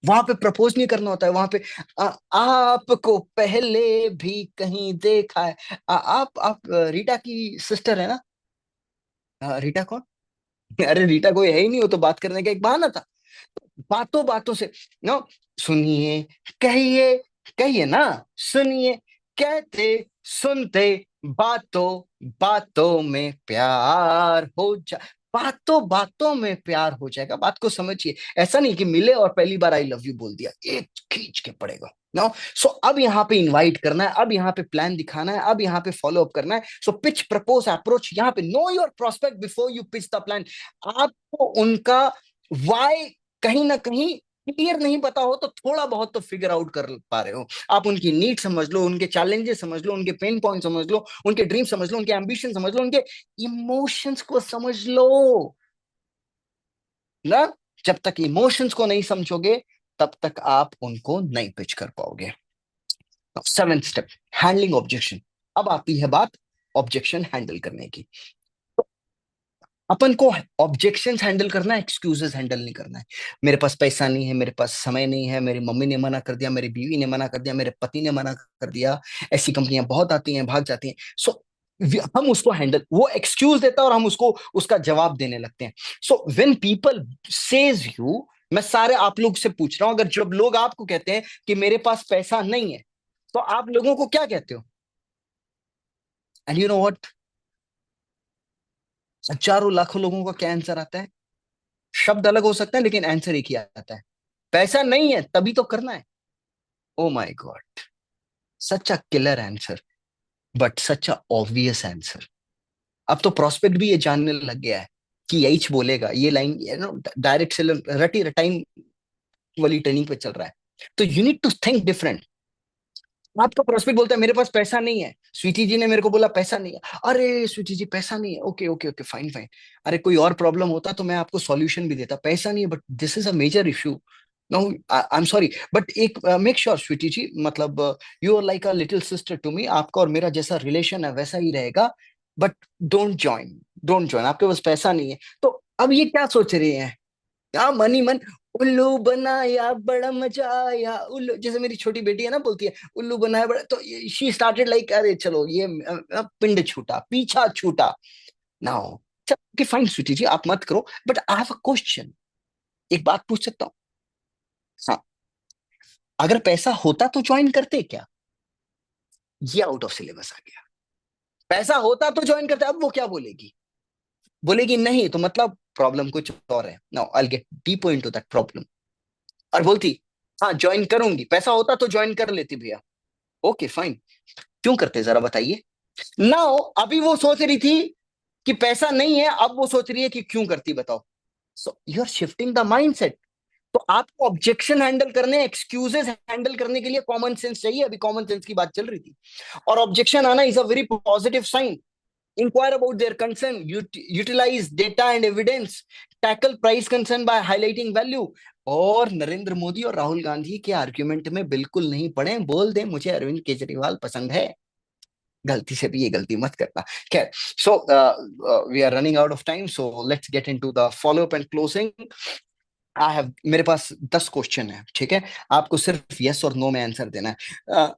वहां पे प्रपोज नहीं करना होता है, वहां पे आपको पहले भी कहीं देखा है। आप रीटा की सिस्टर है ना? रीटा कौन? अरे रीटा कोई है ही नहीं, वो तो बात करने का एक बहाना था। बातों बातों से नो, सुनिए, कहिए, कहिए ना, सुनिए, कहते सुनते, बातों बातों में प्यार हो जा, बातों बातों में प्यार हो जाएगा। बात को समझिए, ऐसा नहीं कि मिले और पहली बार आई लव यू बोल दिया, एक खींच के पड़ेगा। नो, सो अब यहाँ पे इनवाइट करना है, अब यहाँ पे प्लान दिखाना है, अब यहाँ पे फॉलो अप करना है। सो पिच, प्रपोज, अप्रोच, यहाँ पे know your prospect before you pitch the plan. आपको उनका वाई कहीं ना कहीं क्लियर नहीं पता हो तो थोड़ा बहुत तो फिगर आउट कर पा रहे हो। आप उनकी नीड समझ लो, उनके चैलेंजेस समझ लो, उनके पेन पॉइंट समझ लो, उनके ड्रीम समझ लो, उनके एम्बिशन समझ लो, उनके इमोशंस को समझ लो ना। जब तक इमोशंस को नहीं समझोगे तब तक आप उनको नहीं पिच कर पाओगे। 7th step, handling objection. अब आती है बात ऑब्जेक्शन हैंडल करने की। अपन को ऑब्जेक्शंस हैंडल करना है, एक्सक्यूजेस हैंडल नहीं करना है। मेरे पास पैसा नहीं है, मेरे पास समय नहीं है, मेरी मम्मी ने मना कर दिया, मेरी बीवी ने मना कर दिया, मेरे पति ने मना कर दिया, ऐसी कंपनियां बहुत आती हैं, भाग जाती हैं। सो हम उसको हैंडल, वो एक्सक्यूज देता है और हम उसको उसका जवाब देने लगते हैं। So when people says you, मैं सारे आप लोग से पूछ रहा हूं, अगर जब लोग आपको कहते हैं कि मेरे पास पैसा नहीं है, तो आप लोगों को क्या कहते हो? एंड यू नो व्हाट, हजारों लाखों लोगों का क्या आंसर आता है? शब्द अलग हो सकते हैं लेकिन आंसर एक ही आता है, पैसा नहीं है तभी तो करना है। ओ my God, such a killer answer, but such a obvious answer. अब तो प्रोस्पेक्ट भी ये जानने लग गया है कि यही बोलेगा, ये लाइन डायरेक्ट सेलर रटी रटाइन वाली ट्रेनिंग पे चल रहा है। तो you need to think different. आपका प्रोस्पेक्ट बोलता है मेरे पास पैसा नहीं है, स्वीटी जी ने मेरे को बोला पैसा नहीं है, अरे स्वीटी जी पैसा नहीं है, okay okay okay fine fine, अरे कोई और प्रॉब्लम होता तो मैं आपको सॉल्यूशन भी देता, पैसा नहीं है but this is a major issue. No I am sorry but एक मेक श्योर स्वीटी जी, मतलब you are like a little sister to me, आपका और मेरा जैसा रिलेशन है वैसा ही रहेगा, but don't join, don't join, आपके पास पैसा नहीं है। तो अब ये क्या सोच रहे हैं, क्या मनी मन, उल्लू बनाया बड़ा मजा आया, उल्लू, जैसे मेरी छोटी बेटी है ना बोलती है उल्लू बनाया बड़ा, तो शी स्टार्टेड लाइक अरे चलो ये पिंड छूटा पीछा छूटा। नाउ कि फाइन स्वीटी जी आप मत करो, but I have a question, एक बात पूछ सकता हूँ? हाँ, अगर पैसा होता तो ज्वाइन करते क्या? ये आउट ऑफ सिलेबस आ गया। पैसा होता तो ज्वाइन करते, अब वो क्या बोलेगी, बोलेगी नहीं, तो मतलब प्रॉब्लम कुछ और है। Now I will get deeper into that problem. और बोलती हाँ ज्वाइन करूंगी, पैसा होता तो ज्वाइन कर लेती भैया, ओके फाइन, क्यों करते जरा बताइए। नाउ अभी वो सोच रही थी कि पैसा नहीं है, अब वो सोच रही है कि क्यों करती, बताओ। So you are shifting the mindset. तो आपको ऑब्जेक्शन हैंडल करने, एक्सक्यूजेस हैंडल करने के लिए कॉमन सेंस चाहिए, अभी कॉमन सेंस की बात चल रही थी, और ऑब्जेक्शन आना is a very positive sign. Inquire about their concern, utilize data and evidence, tackle price concern by highlighting value। और नरेंद्र मोदी और राहुल गांधी के आर्ग्यूमेंट में बिल्कुल नहीं पड़े, बोल दे मुझे अरविंद केजरीवाल पसंद है, गलती से भी ये गलती मत करना। खैर, so we are running out of time, so let's get into the follow up and closing. I have, मेरे पास 10 क्वेश्चन है, ठीक है, आपको सिर्फ यस और नो में आंसर देना है।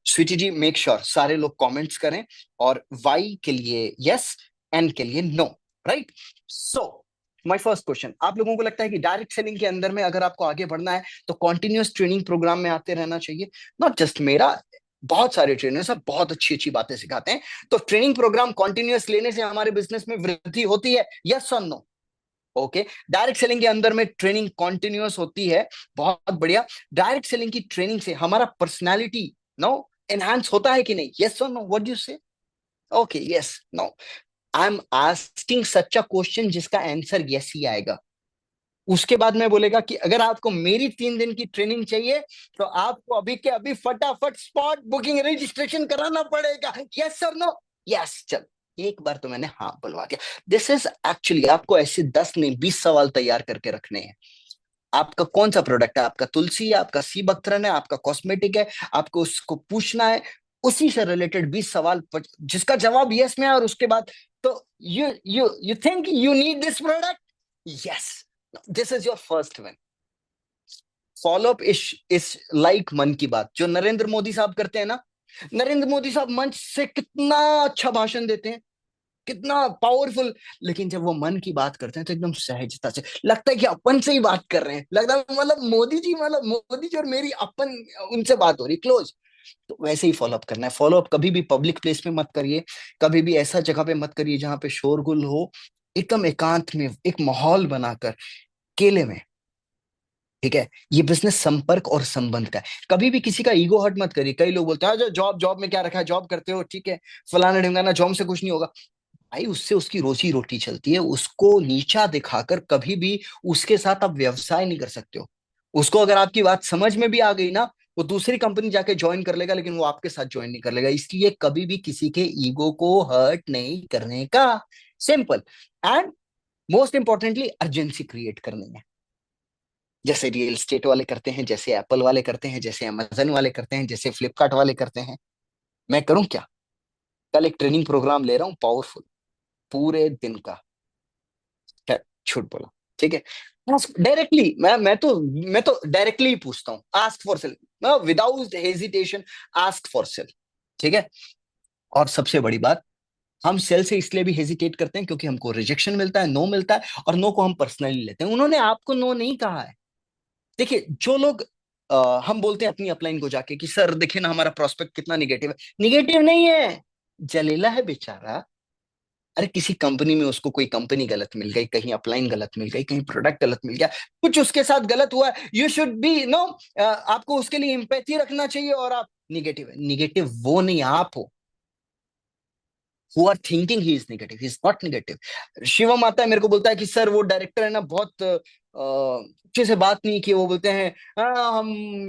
स्वीटी जी मेक श्योर सारे लोग कमेंट्स करें, और वाई के लिए यस, एन के लिए no, right. So my first question, आप लोगों को लगता है कि डायरेक्ट सेलिंग के अंदर में अगर आपको आगे बढ़ना है तो कॉन्टिन्यूअस ट्रेनिंग प्रोग्राम में आते रहना चाहिए? नॉट जस्ट मेरा, बहुत सारे ट्रेनर्स हैं, बहुत अच्छी अच्छी बातें सिखाते हैं, तो ट्रेनिंग प्रोग्राम कॉन्टिन्यूअस लेने से हमारे बिजनेस में वृद्धि होती है, यस और नो? ओके, डायरेक्ट सेलिंग के अंदर में ट्रेनिंग कॉन्टिन्यूअस होती है, बहुत बढ़िया। डायरेक्ट सेलिंग की ट्रेनिंग से हमारा पर्सनालिटी नो एनहांस होता है कि नहीं, यस और no, what do you say? Okay yes no, I am asking such a question जिसका आंसर यस ही आएगा। उसके बाद में बोलेगा कि अगर आपको मेरी 3 दिन की ट्रेनिंग चाहिए तो आपको अभी के अभी फटाफट स्पॉट बुकिंग रजिस्ट्रेशन कराना पड़ेगा, यस सर नो? यस, चल एक बार तो मैंने हाँ बुलवा दिया। दिस इज एक्चुअली, आपको ऐसे 10 नहीं 20 सवाल तैयार करके रखने हैं। आपका कौन सा प्रोडक्ट है, आपका तुलसी है, आपका सी बख्तरन है, आपका कॉस्मेटिक है, आपको उसको पूछना है उसी से रिलेटेड 20 सवाल, जिसका जवाब यस में है, और उसके बाद तो you think you need this product, yes, this is your first one. Follow up is like मन की बात, जो नरेंद्र मोदी साहब करते हैं ना, नरेंद्र मोदी साहब मंच से कितना अच्छा भाषण देते हैं, कितना पावरफुल, लेकिन जब वो मन की बात करते हैं तो एकदम सहजता से लगता है कि अपन से ही बात कर रहे हैं, लगता है मतलब मोदी जी और मेरी अपन उनसे बात हो रही क्लोज। तो वैसे ही फॉलो अप करना है। फॉलो अप कभी भी पब्लिक प्लेस में मत करिए, कभी भी ऐसा जगह पे मत करिए जहां पे शोरगुल हो, एकदम एकांत में एक माहौल बनाकर, केले में, ठीक है। ये बिजनेस संपर्क और संबंध का है, कभी भी किसी का ईगो हर्ट मत करिए। कई लोग बोलते हैं जो जॉब जॉब में क्या रखा है, जॉब करते हो ठीक है, फलाना ढिमकाना, जॉब से कुछ नहीं होगा। भाई उससे उसकी रोजी रोटी चलती है, उसको नीचा दिखाकर कभी भी उसके साथ आप व्यवसाय नहीं कर सकते हो। उसको अगर आपकी बात समझ में भी आ गई ना, वो दूसरी कंपनी जाके ज्वाइन कर लेगा, लेकिन वो आपके साथ ज्वाइन नहीं कर लेगा। इसलिए कभी भी किसी के ईगो को हर्ट नहीं करने का, simple. And most importantly urgency create करनी है, जैसे रियल एस्टेट वाले करते हैं, जैसे एप्पल वाले करते हैं, जैसे अमेजन वाले करते हैं, जैसे फ्लिपकार्ट वाले करते हैं। मैं करूं क्या? कल एक ट्रेनिंग प्रोग्राम ले रहा हूं पावरफुल, पूरे दिन का। छूट बोला, ठीक है। डायरेक्टली मैं तो डायरेक्टली ही पूछता हूँ, ask for sale, without hesitation, ask for sale, ठीक है। और सबसे बड़ी बात, हम सेल से इसलिए भी हेजिटेट करते हैं क्योंकि हमको रिजेक्शन मिलता है, नो मिलता है, और नो को हम पर्सनली लेते हैं। उन्होंने आपको नो नहीं कहा है। देखिए जो लोग हम बोलते हैं अपनी अपलाइन को जाके कि सर देखिए ना हमारा प्रोस्पेक्ट कितना निगेटिव है, निगेटिव नहीं है, जलीला है बेचारा। अरे किसी कंपनी में उसको कोई कंपनी गलत मिल गई, कहीं अपलाइन गलत मिल गई, कहीं प्रोडक्ट गलत मिल गया, कुछ उसके साथ गलत हुआ, यू शुड बी नो, आपको उसके लिए एम्पैथी रखना चाहिए। और आप निगेटिव, निगेटिव वो नहीं आप हो। who are thinking he is negative. He is not negative. Shivam आता है मेरे को बोलता है कि सर वो डायरेक्टर है ना बहुत अच्छे से बात नहीं की। वो बोलते हैं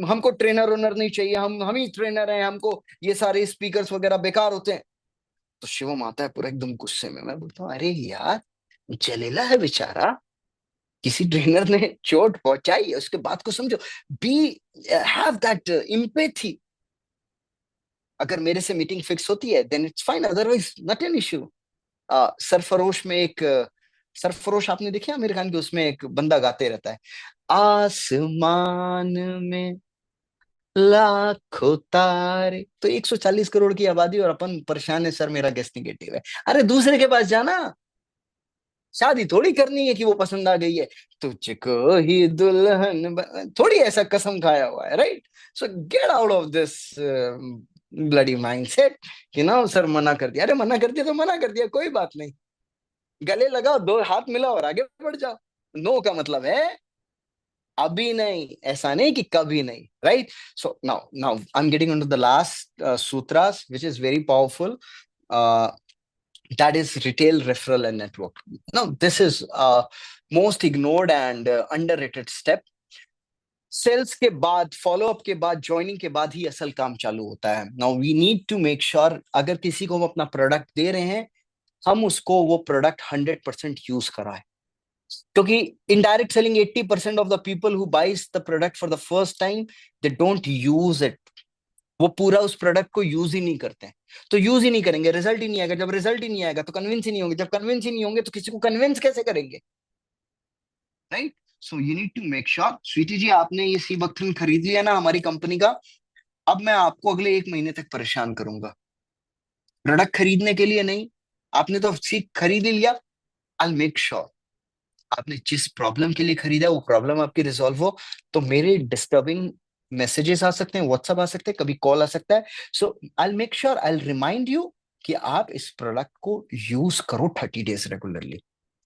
हमको ट्रेनर ओनर नहीं चाहिए, हम ही ट्रेनर हैं, हमको ये सारे स्पीकर्स वगैरह बेकार होते हैं। तो शिवम आता है पूरा एकदम गुस्से में। मैं बोलता हूँ अरे यार जलेला है बेचारा, किसी ट्रेनर ने चोट पहुंचाई है, उसके बात को समझो। Be have that empathy. अगर मेरे से मीटिंग फिक्स होती है then it's fine, otherwise not an issue. Sarfarosh में एक सरफरोश आपने देखा आमिर खान के, उसमें एक बंदा गाते रहता है आसमान में लाखों तारे। तो 140 करोड़ की आबादी और अपन परेशान है, सर मेरा गेस्ट निगेटिव है। अरे दूसरे के पास जाना, शादी थोड़ी करनी है कि वो पसंद आ गई है तुझको ही दुल्हन थोड़ी ऐसा कसम खाया हुआ है, right? So get out of this bloody mindset कि ना सर मना कर दिया। अरे मना कर दिया तो मना कर दिया, कोई बात नहीं, गले लगाओ, दो हाथ मिलाओ और आगे बढ़ जाओ। नो का मतलब है अभी नहीं, ऐसा नहीं कि कभी नहीं, right? So now I am getting into the last सूत्रास which is very powerful, that is retail referral and network. Now this is most ignored and underrated step. Sales के बाद, फॉलोअप के बाद, ज्वाइनिंग के बाद ही असल काम चालू होता है। Now we need to make sure अगर किसी को हम अपना प्रोडक्ट दे रहे हैं, हम उसको वो प्रोडक्ट 100% यूज कराए। क्योंकि in direct selling 80% of the people who buys the product for the first time they don't use it. वो पूरा उस प्रोडक्ट को यूज ही नहीं करते हैं। तो यूज ही नहीं करेंगे, रिजल्ट ही नहीं आएगा। जब रिजल्ट ही नहीं आएगा तो कन्विंस ही नहीं होंगे। जब कन्विंस ही नहीं होंगे तो किसी को कन्विंस कैसे करेंगे, right? So you need to make sure. Sweety ji आपने ये सी बक्थन खरीद लिया ना हमारी कंपनी का, अब मैं आपको अगले 1 महीने तक परेशान करूंगा। प्रोडक्ट खरीदने के लिए नहीं, आपने तो सी खरीद ही लिया। आई मेक श्योर आपने जिस प्रॉब्लम के लिए खरीदा वो प्रॉब्लम आपकी रिजॉल्व हो। तो मेरे डिस्टर्बिंग मैसेजेस आ सकते हैं, व्हाट्सएप आ सकते हैं, कभी कॉल आ सकता है। So I make sure I remind you कि आप इस प्रोडक्ट को यूज करो 30 डेज रेगुलरली।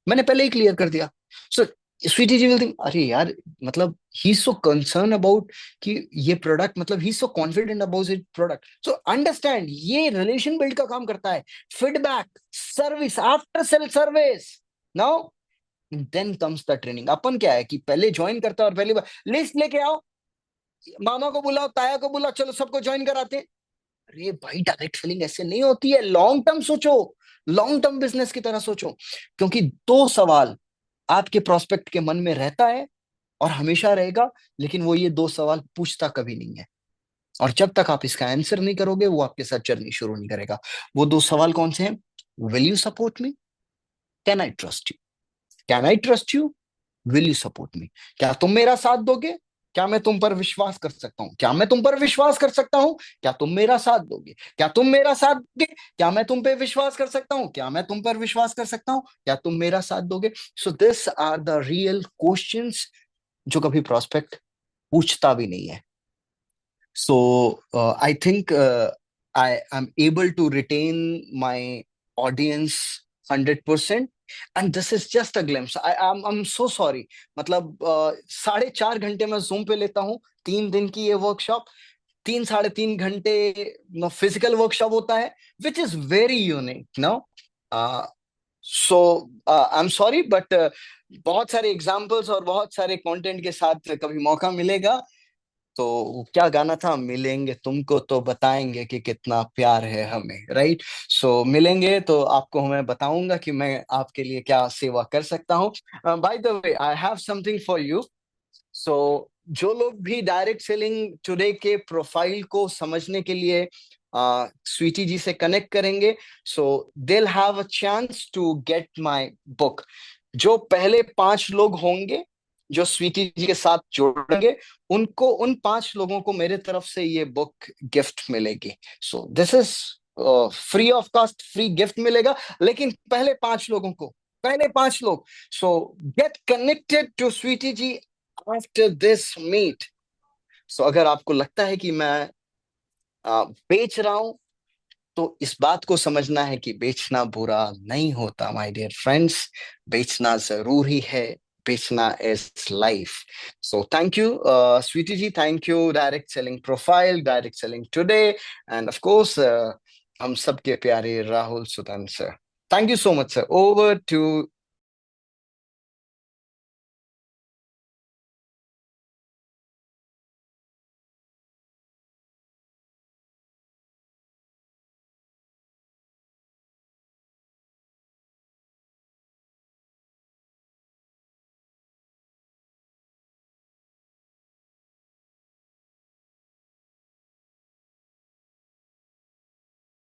मैंने पहले ही क्लियर कर दिया। सो स्वीटी जी विल थिंक अरे यार मतलब ही सो कंसर्न अबाउट कि ये प्रोडक्ट, मतलब he so confident about it product. So understand ये रिलेशन बिल्ड का काम करता है। Feedback, service, after sale service. Now then comes the training. अपन क्या है कि पहले ज्वाइन करता है और पहली बार लिस्ट लेके आओ, मामा को बुलाओ, ताया को बुलाओ, चलो सबको ज्वाइन कराते हैं। अरे भाई डायरेक्ट सेलिंग ऐसे नहीं होती है। लॉन्ग टर्म सोचो, लॉन्ग टर्म बिजनेस की तरह सोचो। क्योंकि 2 सवाल आपके प्रोस्पेक्ट के मन में रहता है और हमेशा रहेगा, लेकिन वो ये 2 सवाल पूछता कभी नहीं है। और जब तक आप इसका आंसर नहीं करोगे वो आपके साथ जर्नी शुरू नहीं करेगा। वो 2 सवाल कौन से हैं? Will you support me? Can I trust you? Can I trust you? Will you support me? क्या तुम मेरा साथ दोगे? क्या मैं तुम पर विश्वास कर सकता हूं? क्या मैं तुम पर विश्वास कर सकता हूं? क्या तुम मेरा साथ दोगे? क्या तुम मेरा साथ दोगे? क्या मैं तुम पे विश्वास कर सकता हूं? क्या मैं तुम पर विश्वास कर सकता हूं? क्या तुम मेरा साथ दोगे? So this are the real questions जो कभी प्रोस्पेक्ट पूछता भी नहीं है। So I think I am able to retain my audience 100%. And this is just a glimpse. I'm so sorry. मतलब 4.5 घंटे मैं जूम पे लेता हूँ 3 दिन की ये वर्कशॉप। 3-3.5 घंटे फिजिकल वर्कशॉप होता है, which is very unique no. So I am sorry but बहुत सारे एग्जाम्पल्स और बहुत सारे कंटेंट के साथ कभी मौका मिलेगा तो क्या गाना था, मिलेंगे तुमको तो बताएंगे कि कितना प्यार है हमें, राइट? सो मिलेंगे तो आपको मैं बताऊंगा कि मैं आपके लिए क्या सेवा कर सकता हूँ। By the way I have something for you. So जो लोग भी डायरेक्ट सेलिंग टुडे के प्रोफाइल को समझने के लिए स्वीटी जी से कनेक्ट करेंगे, so they will have a chance to get my book. जो पहले 5 लोग होंगे जो स्वीटी जी के साथ जोड़ेंगे, उनको, उन 5 लोगों को मेरे तरफ से ये बुक गिफ्ट मिलेगी। So this is free of cost, free gift मिलेगा, लेकिन पहले 5 लोगों को, पहले 5 लोग। So get connected to Sweety ji after this meet. So अगर आपको लगता है कि मैं बेच रहा हूं तो इस बात को समझना है कि बेचना बुरा नहीं होता माय डियर फ्रेंड्स, बेचना जरूरी है, बेचना is life. So thank you Sweety ji, thank you direct selling profile, direct selling today, and of course हम सबके प्यारे Rahul Sutan sir. Thank you so much sir. Over to